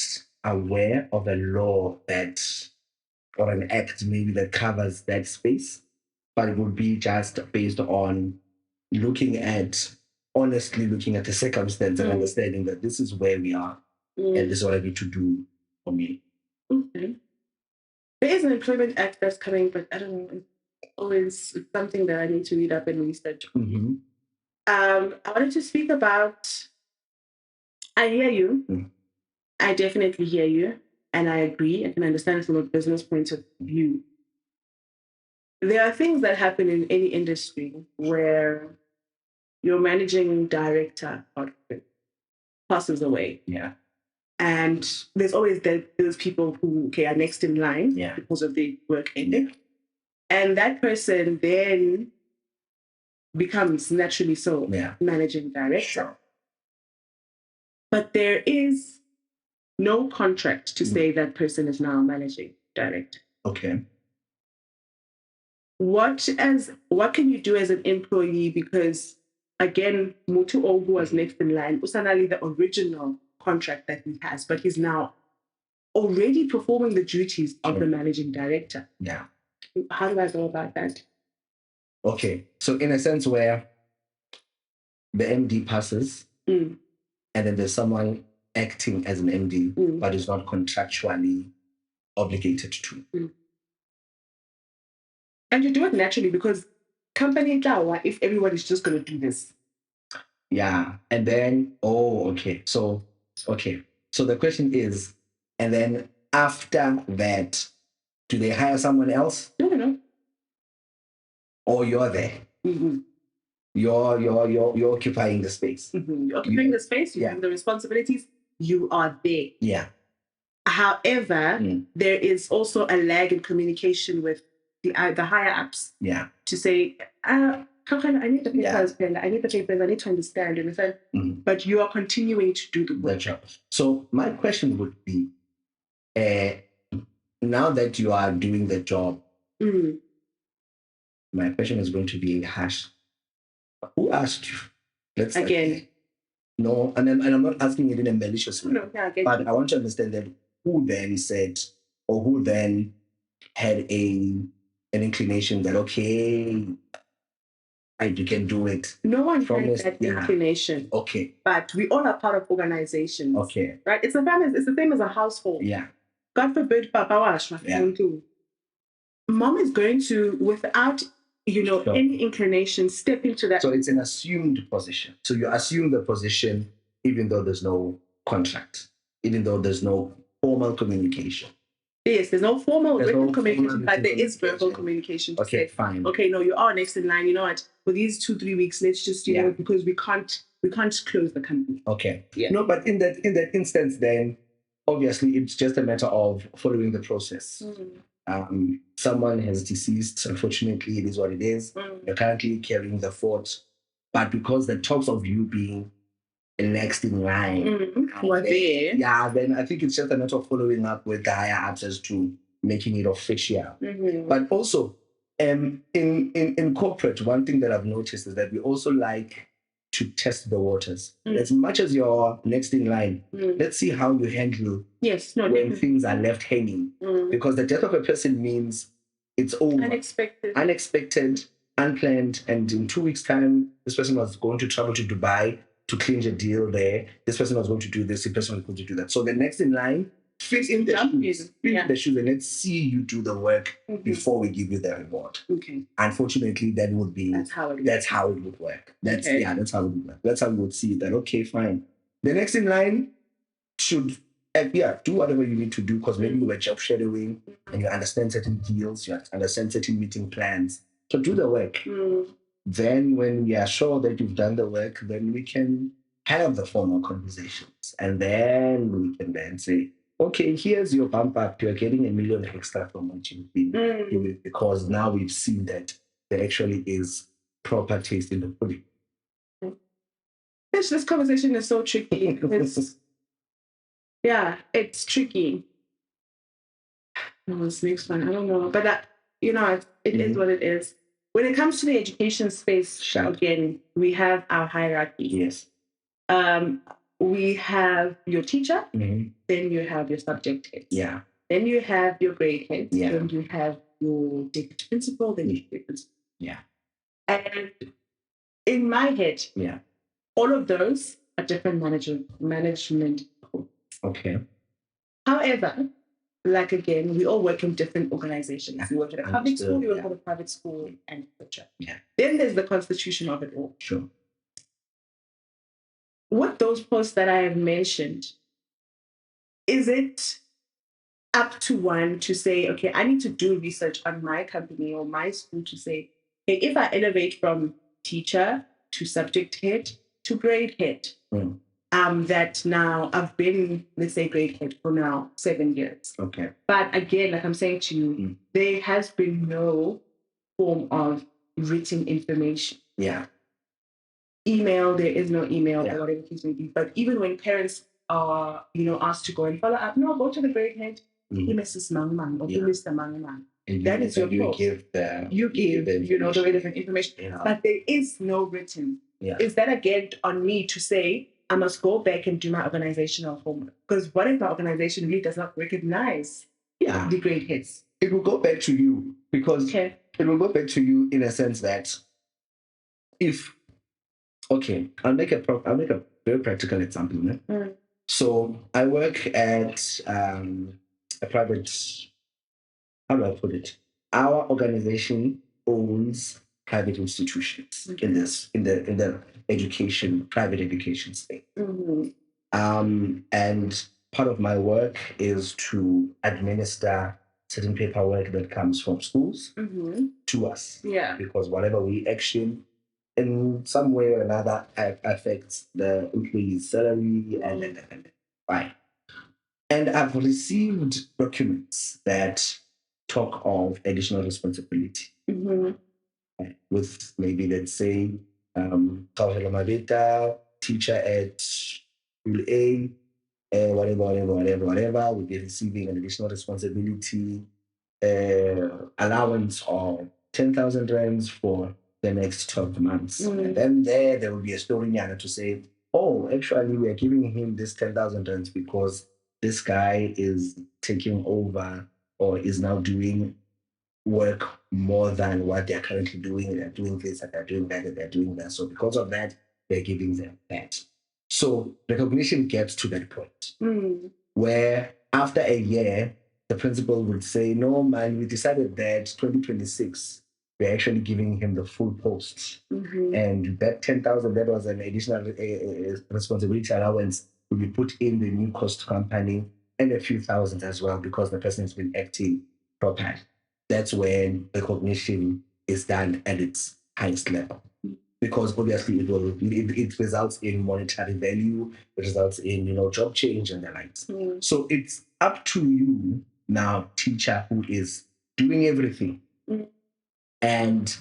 aware of a law or an act maybe that covers that space, but it would be just based on honestly looking at the circumstance and understanding that this is where we are and this is what I need to do for me. Okay. There is an employment act that's coming, but I don't know. It's always something that I need to read up and research. I wanted to speak about, I hear you. I definitely hear you. And I agree. I can understand it from a business point of view. There are things that happen in any industry where your managing director passes away. Yeah. And there's always those people who are next in line because of their work ethic. And that person then becomes naturally so managing director. but there is no contract to say that person is now managing director. Okay. What can you do as an employee? Because again, Mutu Ogu was next in line. Usanali, the original contract that he has, but he's now already performing the duties of the managing director. Yeah. How do I go about that? Okay. So in a sense where the MD passes, and then there's someone acting as an MD, but is not contractually obligated to. And you do it naturally because company Jawa, if everybody's just going to do this. Yeah. And then, okay. So the question is, and then after that, do they hire someone else? No. Or you're there? You're occupying the space. You're occupying the space. You have the responsibilities. You are there. Yeah. However, there is also a lag in communication with the higher ups. Yeah. To say, I need the papers, I need the papers, I need to understand. But you are continuing to do the work. So my question would be, now that you are doing the job, my question is going to be harsh. Who asked you? Let's again. No, and I'm not asking it in a malicious way. No, but I want to understand that who then said, or who then had an inclination that you can do it. No one had that inclination. Okay. But we all are part of organizations. Okay. Right? It's the same as a household. Yeah. God forbid Papa wash. Mom is going to, without any inclination, step into that. So it's an assumed position. So you assume the position even though there's no contract, even though there's no formal communication. Yes, there's no formal written communication, but there is verbal communication. Okay, fine. Okay, no, you are next in line. You know what? For these 2-3 weeks, let's just because we can't close the company. Okay. Yeah. No, but in that instance, then obviously it's just a matter of following the process. Someone has deceased. Unfortunately, it is what it is. You're currently carrying the fort, but because the talks of you being next in line were there, then I think it's just a matter of following up with the higher ups as to making it official. But also, in corporate, one thing that I've noticed is that we also like to test the waters. As much as you're next in line, let's see how you handle when things are left hanging. Because the death of a person means it's over. Unexpected, unplanned, and in 2 weeks' time, this person was going to travel to Dubai to clinch a deal there. This person was going to do this, this person was going to do that. So the next in line, fit in the shoes, and let's see you do the work before we give you the reward. Okay. Unfortunately, that would be that's how it would work. That's how it would work. That's how we would see that. Okay, fine. The next in line should do whatever you need to do because maybe you were job shadowing and you understand certain deals, you understand certain meeting plans. So do the work. Then when we are sure that you've done the work, then we can have the formal conversations. And then we can then say, okay, here's your bump up. You're getting $1 million extra from what you've been doing because now we've seen that there actually is proper taste in the pudding. This conversation is so tricky. It's tricky. This next one, I don't know. But that, it is what it is. When it comes to the education space, again, we have our hierarchy. Yes. We have your teacher, then you have your subject heads. Yeah. Then you have your grade heads. Yeah. Then you have your deputy principal, then your principal. Yeah. And in my head, all of those are different management. Okay. However, like again, we all work in different organizations. You work at a public school, you work at a private school, and etc. Yeah. Then there's the constitution of it all. Sure. With those posts that I have mentioned, is it up to one to say, okay, I need to do research on my company or my school to say, hey, if I elevate from teacher to subject head to grade head, that now I've been, let's say, grade head for now 7 years. Okay. But again, like I'm saying to you, there has been no form of written information. Yeah. email, there is no email or whatever the case may be. But even when parents are, asked to go and follow up, no, go to the grade head, Mrs. Mangman or Mr. Mangman. That is your you post. You give the relevant information. Yeah. But there is no written. Yeah. Is that again on me to say I must go back and do my organizational homework? Because what if my organization really does not recognize the grade heads? It will go back to you because it will go back to you in a sense that I'll make a very practical example. Mm. So I work at a private, how do I put it? Our organization owns private institutions in the private education space. Mm-hmm. And part of my work is to administer certain paperwork that comes from schools to us. Yeah. Because whatever we action in some way or another affects the employee's salary and fine. And I've received documents that talk of additional responsibility with maybe, let's say, Ishmael Mabeta, teacher at school A, whatever, will be receiving an additional responsibility, allowance of 10,000 rands for the next 12 months. And then there will be a story to say, oh, actually, we are giving him this 10,000 rands because this guy is taking over or is now doing work more than what they're currently doing. They're doing this and they're doing that and they're doing that. So because of that, they're giving them that. So recognition gets to that point where after a year, the principal would say, no, man, we decided that 2026, we're actually giving him the full post. And that 10,000, that was an additional responsibility allowance will be put in the new cost company and a few thousand as well because the person has been acting properly. That's when recognition is done at its highest level. Because obviously it results in monetary value, it results in job change and the likes. So it's up to you now, teacher who is doing everything and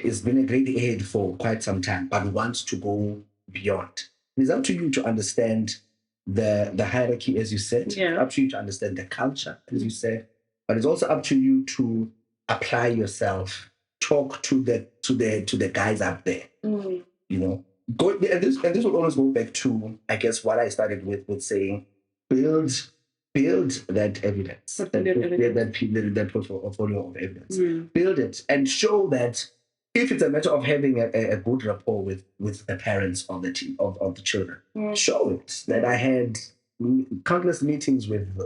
has been a great aid for quite some time, but wants to go beyond. It's up to you to understand the hierarchy, as you said. It's up to you to understand the culture, as you said. But it's also up to you to apply yourself, talk to the guys up there. Go, and this will always go back to, I guess, what I started with saying, build that evidence, that portfolio of evidence. Build it and show that if it's a matter of having a good rapport with the parents of the team of the children, show it that I had countless meetings with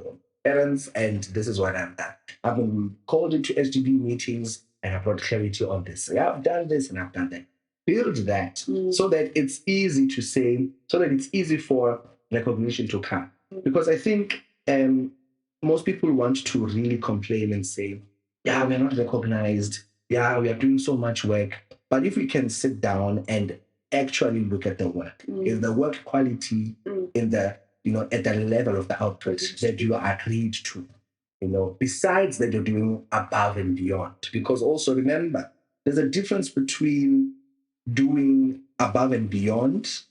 parents and this is what I've done. I've been called into SGB meetings and I've brought clarity on this. So I've done this and I've done that. Build that so that it's easy to say, so that it's easy for recognition to come. Because I think most people want to really complain and say, yeah, we're not recognized. Yeah, we are doing so much work. But if we can sit down and actually look at the work, is the work quality in the, at the level of the output that you agreed to, besides that you're doing above and beyond. Because also remember, there's a difference between doing above and beyond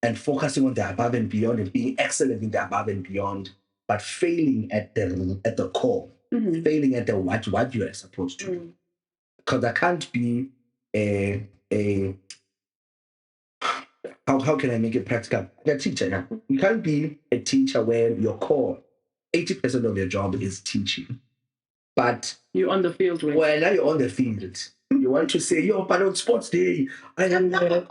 and focusing on the above and beyond and being excellent in the above and beyond, but failing at the core, failing at the what you are supposed to do. Because there can't be a how can I make it practical? A teacher, you can't be a teacher where your core, 80% of your job is teaching, but you're on the field. Well, now you're on the field. You want to say, but on sports day, I am number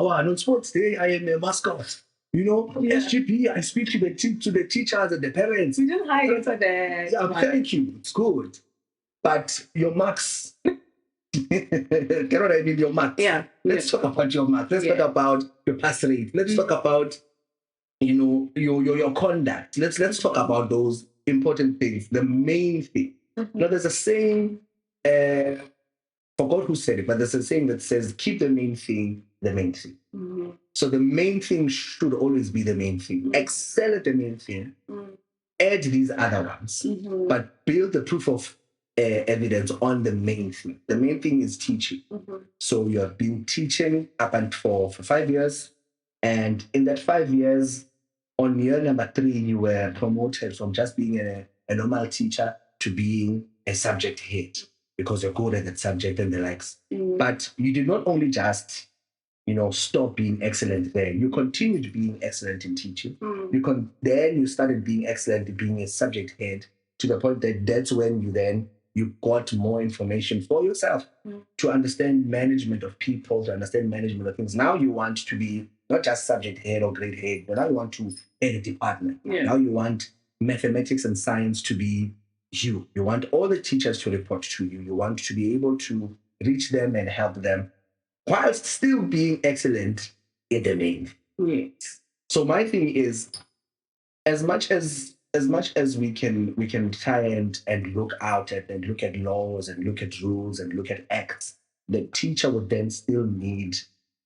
one. On sports day, I am a mascot. SGP, I speak to the teachers and the parents. We didn't hire you for that. Yeah, thank you. It's good. But your marks, get what I mean? Your marks. Yeah. Let's talk about your marks. Let's talk about your pass rate. Let's talk about, your conduct. Let's talk about those important things, the main thing. There's a saying, forgot who said it, but there's a saying that says, keep the main thing the main thing. So the main thing should always be the main thing. Excel at the main thing. Add these other ones, but build the proof of evidence on the main thing. The main thing is teaching. So you have been teaching up and for 5 years, and in that 5 years, on year number 3, you were promoted from just being a normal teacher to being a subject head because you're good at that subject and the likes. But you did not only just stop being excellent there. You continued being excellent in teaching. Then you started being excellent in being a subject head to the point that that's when you got more information for yourself to understand management of people, to understand management of things. Now you want to be not just subject head or grade head, but now you want to head a department. Now you want mathematics and science to be you. You want all the teachers to report to you. You want to be able to reach them and help them whilst still being excellent in the main. Yes. So my thing is, as much as we can try and look out at and look at laws and look at rules and look at acts, the teacher would then still need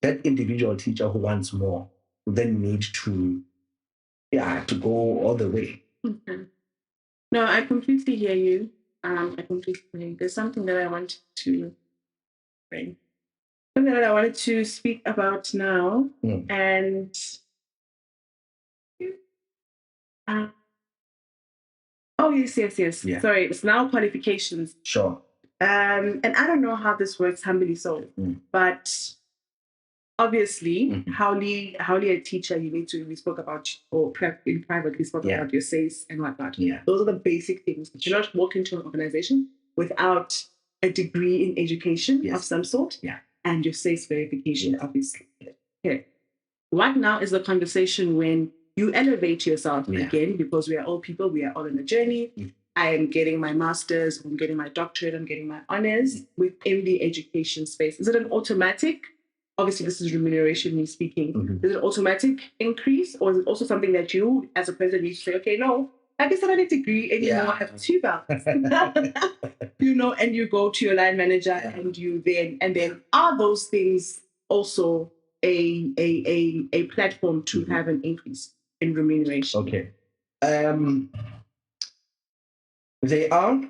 that individual teacher who wants more would then need to go all the way. No, I completely hear you. I completely hear you. There's something that I wanted to bring. Something that I wanted to speak about now, and yes. Yeah. Sorry, it's now qualifications. Sure. And I don't know how this works, humbly so, but obviously, howly a teacher, you need to, we spoke about, or in private, we spoke about your SACE and whatnot. Those are the basic things. You cannot walk into an organization without a degree in education of some sort, and your SACE verification, obviously. Okay. What now is the conversation when you elevate yourself again, because we are all people, we are all on a journey. I am getting my master's, I'm getting my doctorate, I'm getting my honors within the education space. Is it an automatic? Obviously, this is remuneration speaking. Is it an automatic increase, or is it also something that you, as a president, need to say, okay, no, I guess I don't need a degree anymore. I have 2 belts. And you go to your line manager and then are those things also a platform to have an increase in remuneration? Okay. They are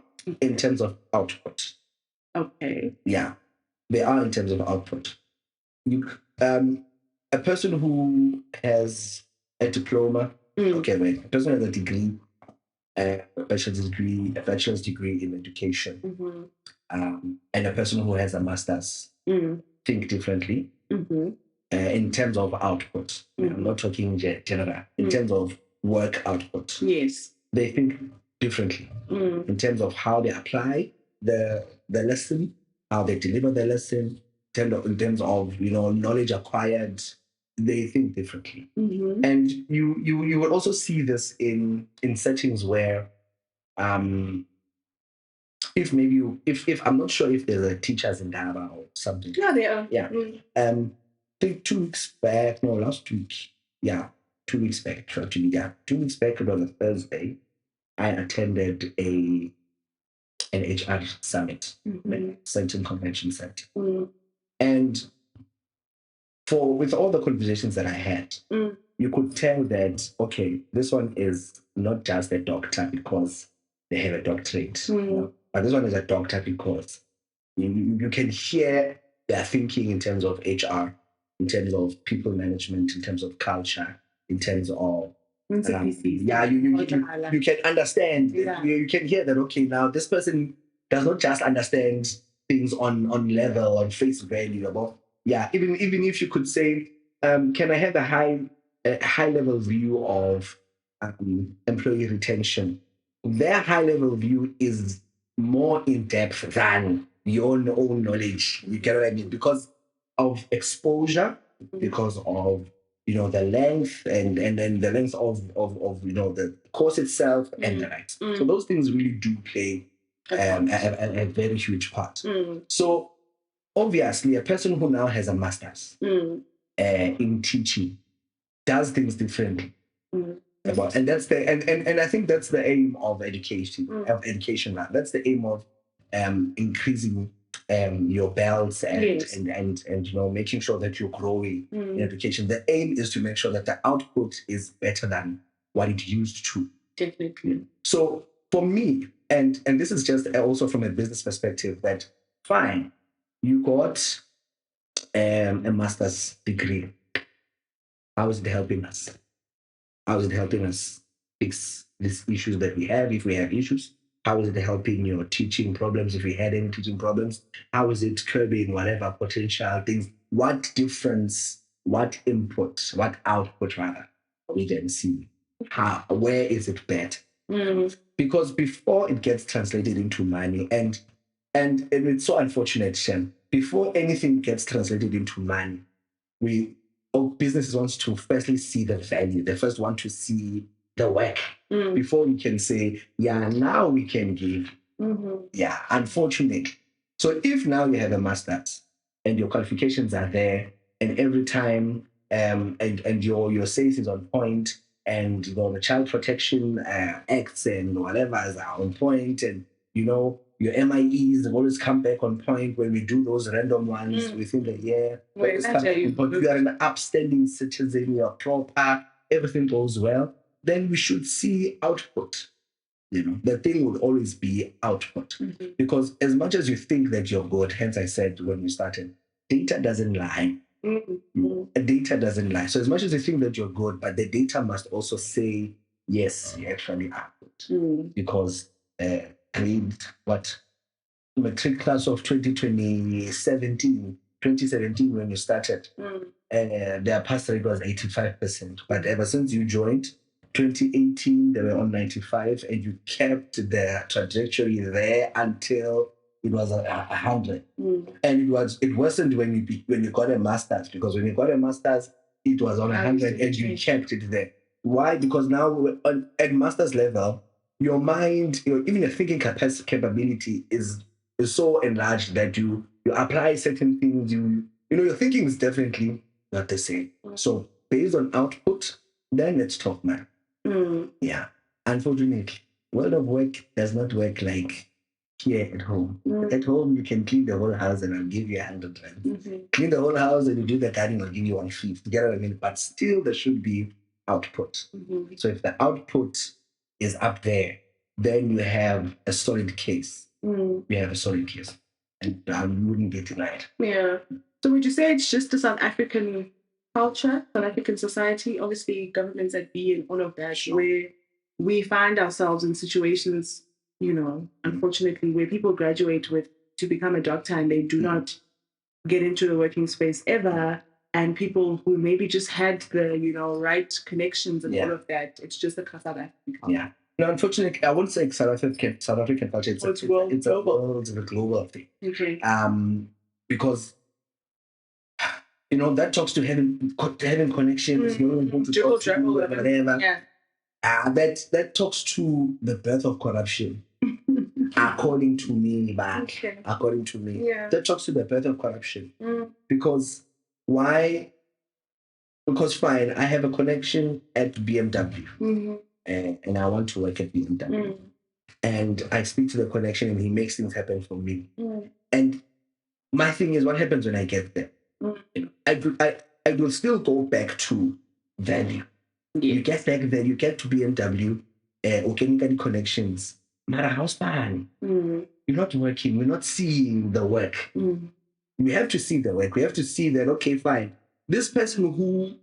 in terms of output. Okay. Yeah, they are in terms of output. A person who has a diploma, a person who has a degree, a bachelor's degree in education, and a person who has a master's think differently in terms of output. I'm not talking general. In terms of work output, they think differently in terms of how they apply the lesson, how they deliver the lesson, in terms of knowledge acquired. They think differently, and you will also see this in settings where if maybe if I'm not sure if there's a teachers in Daba or something. Yeah, they are. Yeah. I think 2 weeks back, no, last week. Yeah, 2 weeks back, actually. Yeah, 2 weeks back, it was a Thursday. I attended an HR summit, Central Convention Center. And with all the conversations that I had, you could tell that, okay, this one is not just a doctor because they have a doctorate, but this one is a doctor because you can hear their thinking in terms of HR, in terms of people management, in terms of culture, in terms of you can understand. You can hear that. Okay, now this person does not just understand things on level, on face value. About even if you could say, can I have a high level view of employee retention? Their high level view is more in depth than your own knowledge. You get what I mean? Because of exposure, because of the length and then the length of the course itself and the likes. So those things really do play a very huge part. So obviously, a person who now has a master's in teaching does things differently. And that's and I think that's the aim of education. That's the aim of increasing your belts and making sure that you're growing in education. The aim is to make sure that the output is better than what it used to. Definitely. So for me, and this is just also from a business perspective, that fine, you got a master's degree. How is it helping us? How is it helping us fix these issues that we have, if we have issues? How is it helping your teaching problems, if we had any teaching problems? How is it curbing whatever potential things? What difference, what input, what output rather, we then see? Where is it better? Because before it gets translated into money, and it's so unfortunate, Shem, before anything gets translated into money, businesses want to firstly see the value. They first want to see the work before we can say, yeah, now we can give. Yeah, unfortunately. So if now you have a master's and your qualifications are there, and every time and your sales is on point, and the child protection acts and whatever is on point, and your MIEs always come back on point when we do those random ones within the year. But you are an upstanding citizen, you're proper, everything goes well, then we should see output. The thing will always be output. Because as much as you think that you're good, hence I said when we started, data doesn't lie. Data doesn't lie. So as much as you think that you're good, but the data must also say, yes, you actually are good. Because matric class of 2017 when you started, their pass rate was 85%. But ever since you joined, 2018, they were on 95, and you kept the trajectory there until it was 100. And it wasn't when you got a master's, because when you got a master's, it was on 100, and you kept it there. Why? Because now at master's level, your mind, even your thinking capability is so enlarged that you apply certain things. Your thinking is definitely not the same. So based on output, then let's talk, man. Yeah. Unfortunately, world of work does not work like here at home. At home, you can clean the whole house and I'll give you 100 rand. Clean the whole house and you do the gardening, I'll give you 150. You get what I mean? But still, there should be output. So if the output is up there, then you have a solid case. You have a solid case. And you wouldn't be denied. Yeah. So would you say it's just a South African culture, South African society, obviously governments at B and all of that, where we find ourselves in situations, unfortunately, where people graduate to become a doctor and they do not get into the working space ever, and people who maybe just had the, right connections and all of that, it's just a South African culture. Yeah. No, unfortunately, I wouldn't say South African culture. It's a global thing. Okay. Because that talks to having connections, whatever. Yeah. That talks to the birth of corruption. According to me, according to me, that talks to the birth of corruption. Because why? Because fine, I have a connection at BMW, and I want to work at BMW, and I speak to the connection, and he makes things happen for me. And my thing is, what happens when I get there? I will still go back to value. Yeah. You get back there, you get to BMW, or getting connections. Mara house man. You're not working, we're not seeing the work. We have to see the work. We have to see that, okay, fine. This person who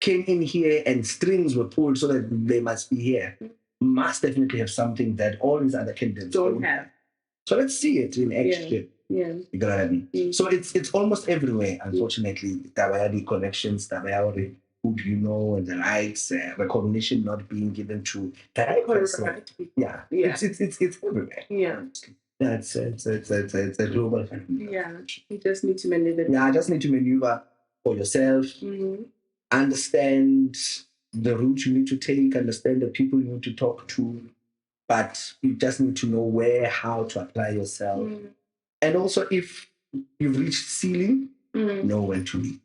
came in here and strings were pulled so that they must be here must definitely have something that all these other candidates don't have. So let's see it in action. Yeah. You got what I mean? So it's almost everywhere, unfortunately. Tabayadi connections, tabayadi who do you know, and the rights, recognition not being given to the right person. Yeah. It's everywhere. Yeah. It's a global phenomenon. Yeah. You just need to maneuver. Yeah, I just need to maneuver for yourself. Understand the route you need to take, understand the people you need to talk to, but you just need to know how to apply yourself. And also, if you've reached ceiling, know when to leave.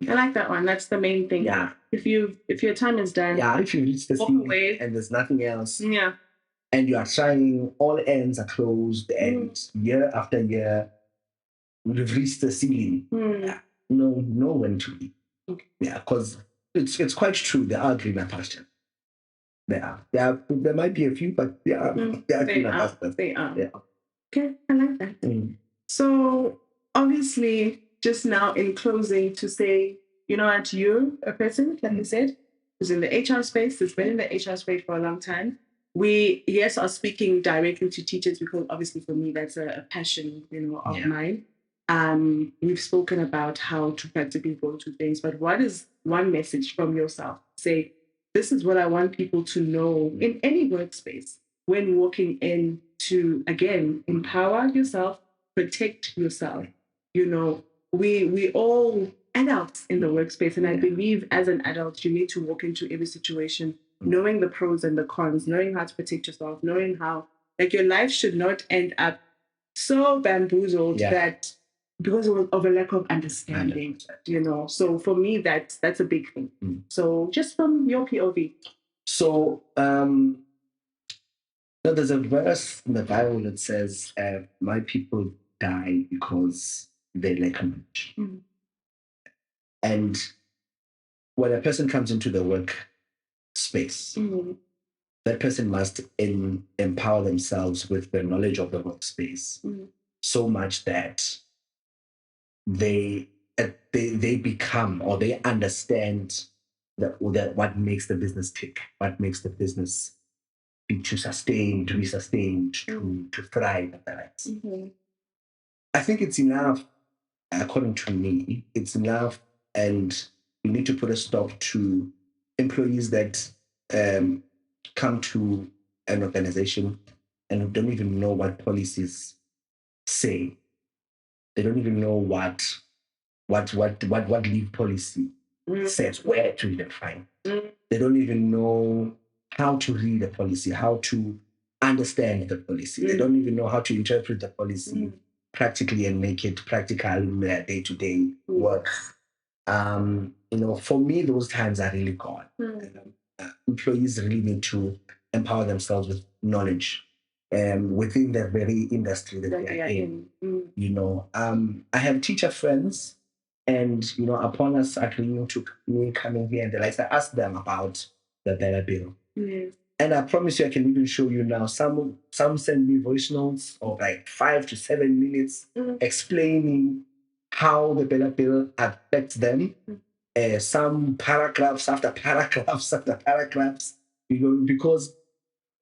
I like that one. That's the main thing. Yeah. If your time is done. Yeah, if you reach the ceiling and there's nothing else. Yeah. And you are trying, all ends are closed, and year after year, you've reached the ceiling. Know when to leave. Okay. Yeah, because it's quite true. There are greener pastures. There might be a few, but they are. They are. Yeah. Okay, I like that. So obviously, just now in closing, to say, you know what, you're a person, like you said, who's in the HR space, has been in the HR space for a long time. We, yes, are speaking directly to teachers because obviously for me, that's a passion, of mine. We've spoken about how to practically go to things, but what is one message from yourself? Say, this is what I want people to know in any workspace when walking in to, again, empower yourself, protect yourself. We all adults in the workspace, and I believe as an adult, you need to walk into every situation knowing the pros and the cons, knowing how to protect yourself, knowing how, like, your life should not end up so bamboozled that because of a lack of understanding, So for me, that's a big thing. So just from your POV. So there's a verse in the Bible that says, my people die because they lack knowledge. And when a person comes into the work space, that person must empower themselves with the knowledge of the workspace so much that they become, or they understand that what makes the business tick, what makes the business to be sustained, to thrive. I think it's enough, according to me, it's enough, and we need to put a stop to employees that come to an organization and don't even know what policies say. They don't even know what leave policy says, where to even find. They don't even know how to read a policy, how to understand the policy. They don't even know how to interpret the policy practically and make it practical in their day-to-day work. For me, those times are really gone. Employees really need to empower themselves with knowledge within the very industry that they are in. I have teacher friends, and upon us agreeing to me coming here, and I asked them about the Bela bill. And I promise you, I can even show you now. Some send me voice notes of like 5 to 7 minutes explaining how the Bela bill affects them. Some paragraphs after paragraphs after paragraphs, because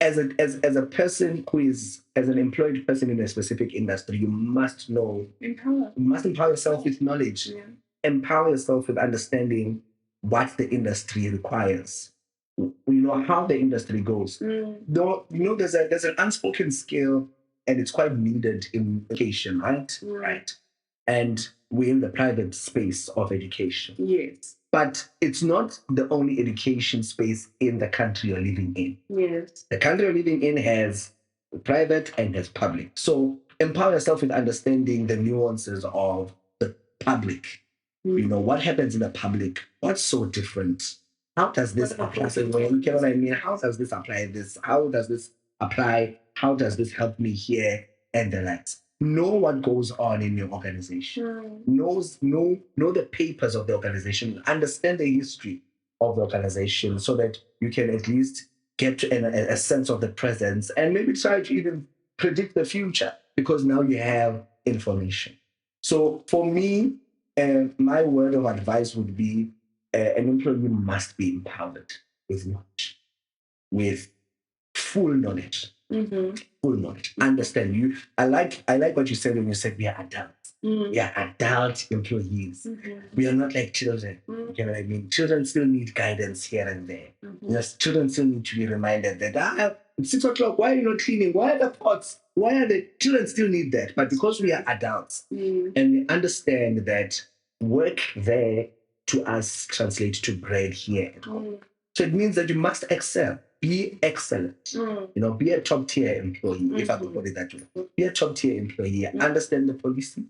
as a person who is, as an employed person in a specific industry, you must know, you must empower yourself with knowledge, empower yourself with understanding what the industry requires, how the industry goes. There's an unspoken skill, and it's quite needed in education, right? And we're in the private space of education. Yes. But it's not the only education space in the country you're living in. Yes. The country you're living in has private and has public. So empower yourself with understanding the nuances of the public. What happens in the public? What's so different? How does this apply? How does this apply this? How does this apply? How does this help me here? And the likes. Know what goes on in your organization. Know the papers of the organization. Understand the history of the organization so that you can at least get a sense of the presence and maybe try to even predict the future, because now you have information. So for me, my word of advice would be an employee must be empowered with knowledge, with full knowledge. Full knowledge. Understand you. I like what you said when you said we are adults. We are adult employees. We are not like children. You know what I mean? Children still need guidance here and there. Yes, children still need to be reminded that it's 6 o'clock. Why are you not cleaning? Why are the pots? Why are the children still need that? But because we are adults and we understand that work there to us translates to bread here at home. So it means that you must excel. Be excellent. Be a top tier employee, if I could put it that way. Be a top tier employee. Understand the policy,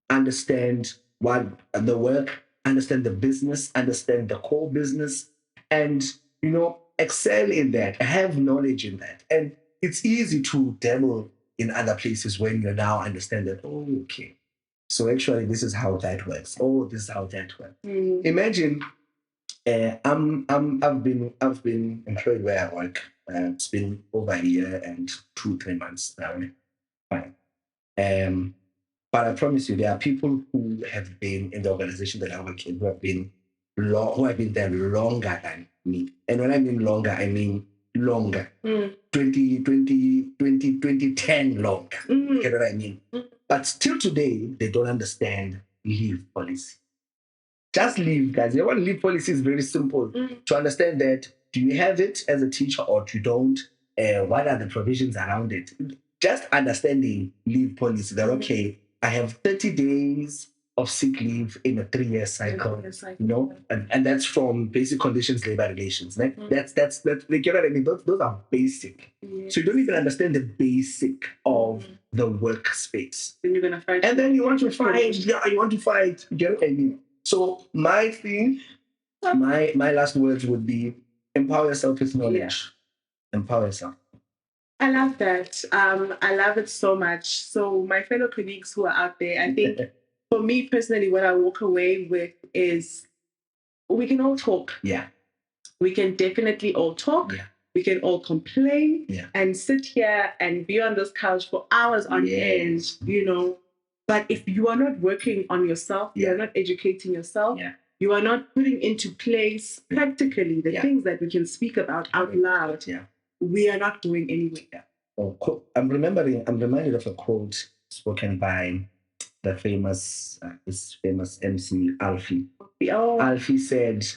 understand what the work, understand the business, understand the core business, and excel in that, have knowledge in that. And it's easy to dabble in other places when you now understand that, okay, so actually this is how that works. This is how that works. Imagine I've been employed where I work. It's been over a year and 2-3 months now. Fine. But I promise you, there are people who have been in the organization that I work in who have been there longer than me. And when I mean longer, I mean longer. 2010 longer. You get what I mean? But still today, they don't understand leave policy. Just leave, guys. You want leave policy is very simple. To understand that, do you have it as a teacher or you don't? What are the provisions around it? Just understanding leave policy that, okay, I have 30 days of sick leave in a 3-year cycle, you know, and that's from basic conditions labor relations. Right? That's like, you know what I mean? Those are basic. Yes. So you don't even understand the basic of the workspace. Then you're gonna fight. And then you want to fight. Yeah, you want to fight. You get what I mean? So my thing, my last words would be empower yourself with knowledge. Yeah. Empower yourself. I love that. I love it so much. So my fellow colleagues who are out there, I think for me personally, what I walk away with is we can all talk. Yeah. We can definitely all talk. Yeah. We can all complain and sit here and be on this couch for hours on end, you know. But if you are not working on yourself, you are not educating yourself, you are not putting into place practically the things that we can speak about out loud, we are not going anywhere. I'm reminded of a quote spoken by the famous MC Alfie. Alfie said,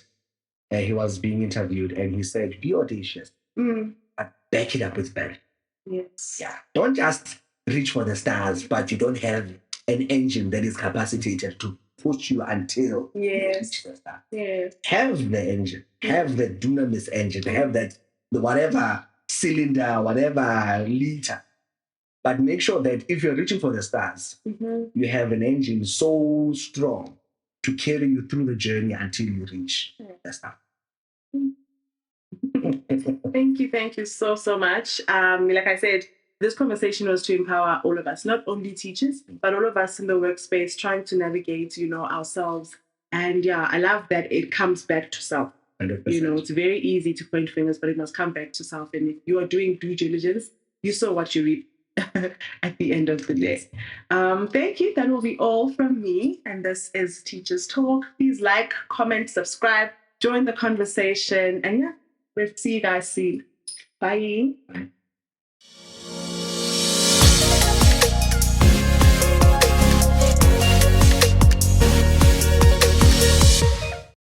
he was being interviewed and he said, be audacious, but back it up with value. Yes. Yeah. Don't just reach for the stars, but you don't have an engine that is capacitated to push you until you reach the stars. Yes. Have the engine, have the dunamis engine, have that, the whatever cylinder, whatever liter. But make sure that if you're reaching for the stars, you have an engine so strong to carry you through the journey until you reach the star. Thank you so much. Like I said, this conversation was to empower all of us, not only teachers, but all of us in the workspace trying to navigate, you know, ourselves. And yeah, I love that it comes back to self. 100%. You know, it's very easy to point fingers, but it must come back to self. And if you are doing due diligence, you saw what you reap at the end of the day. Thank you. That will be all from me. And this is Teachers Talk. Please like, comment, subscribe, join the conversation. And yeah, we'll see you guys soon. Bye.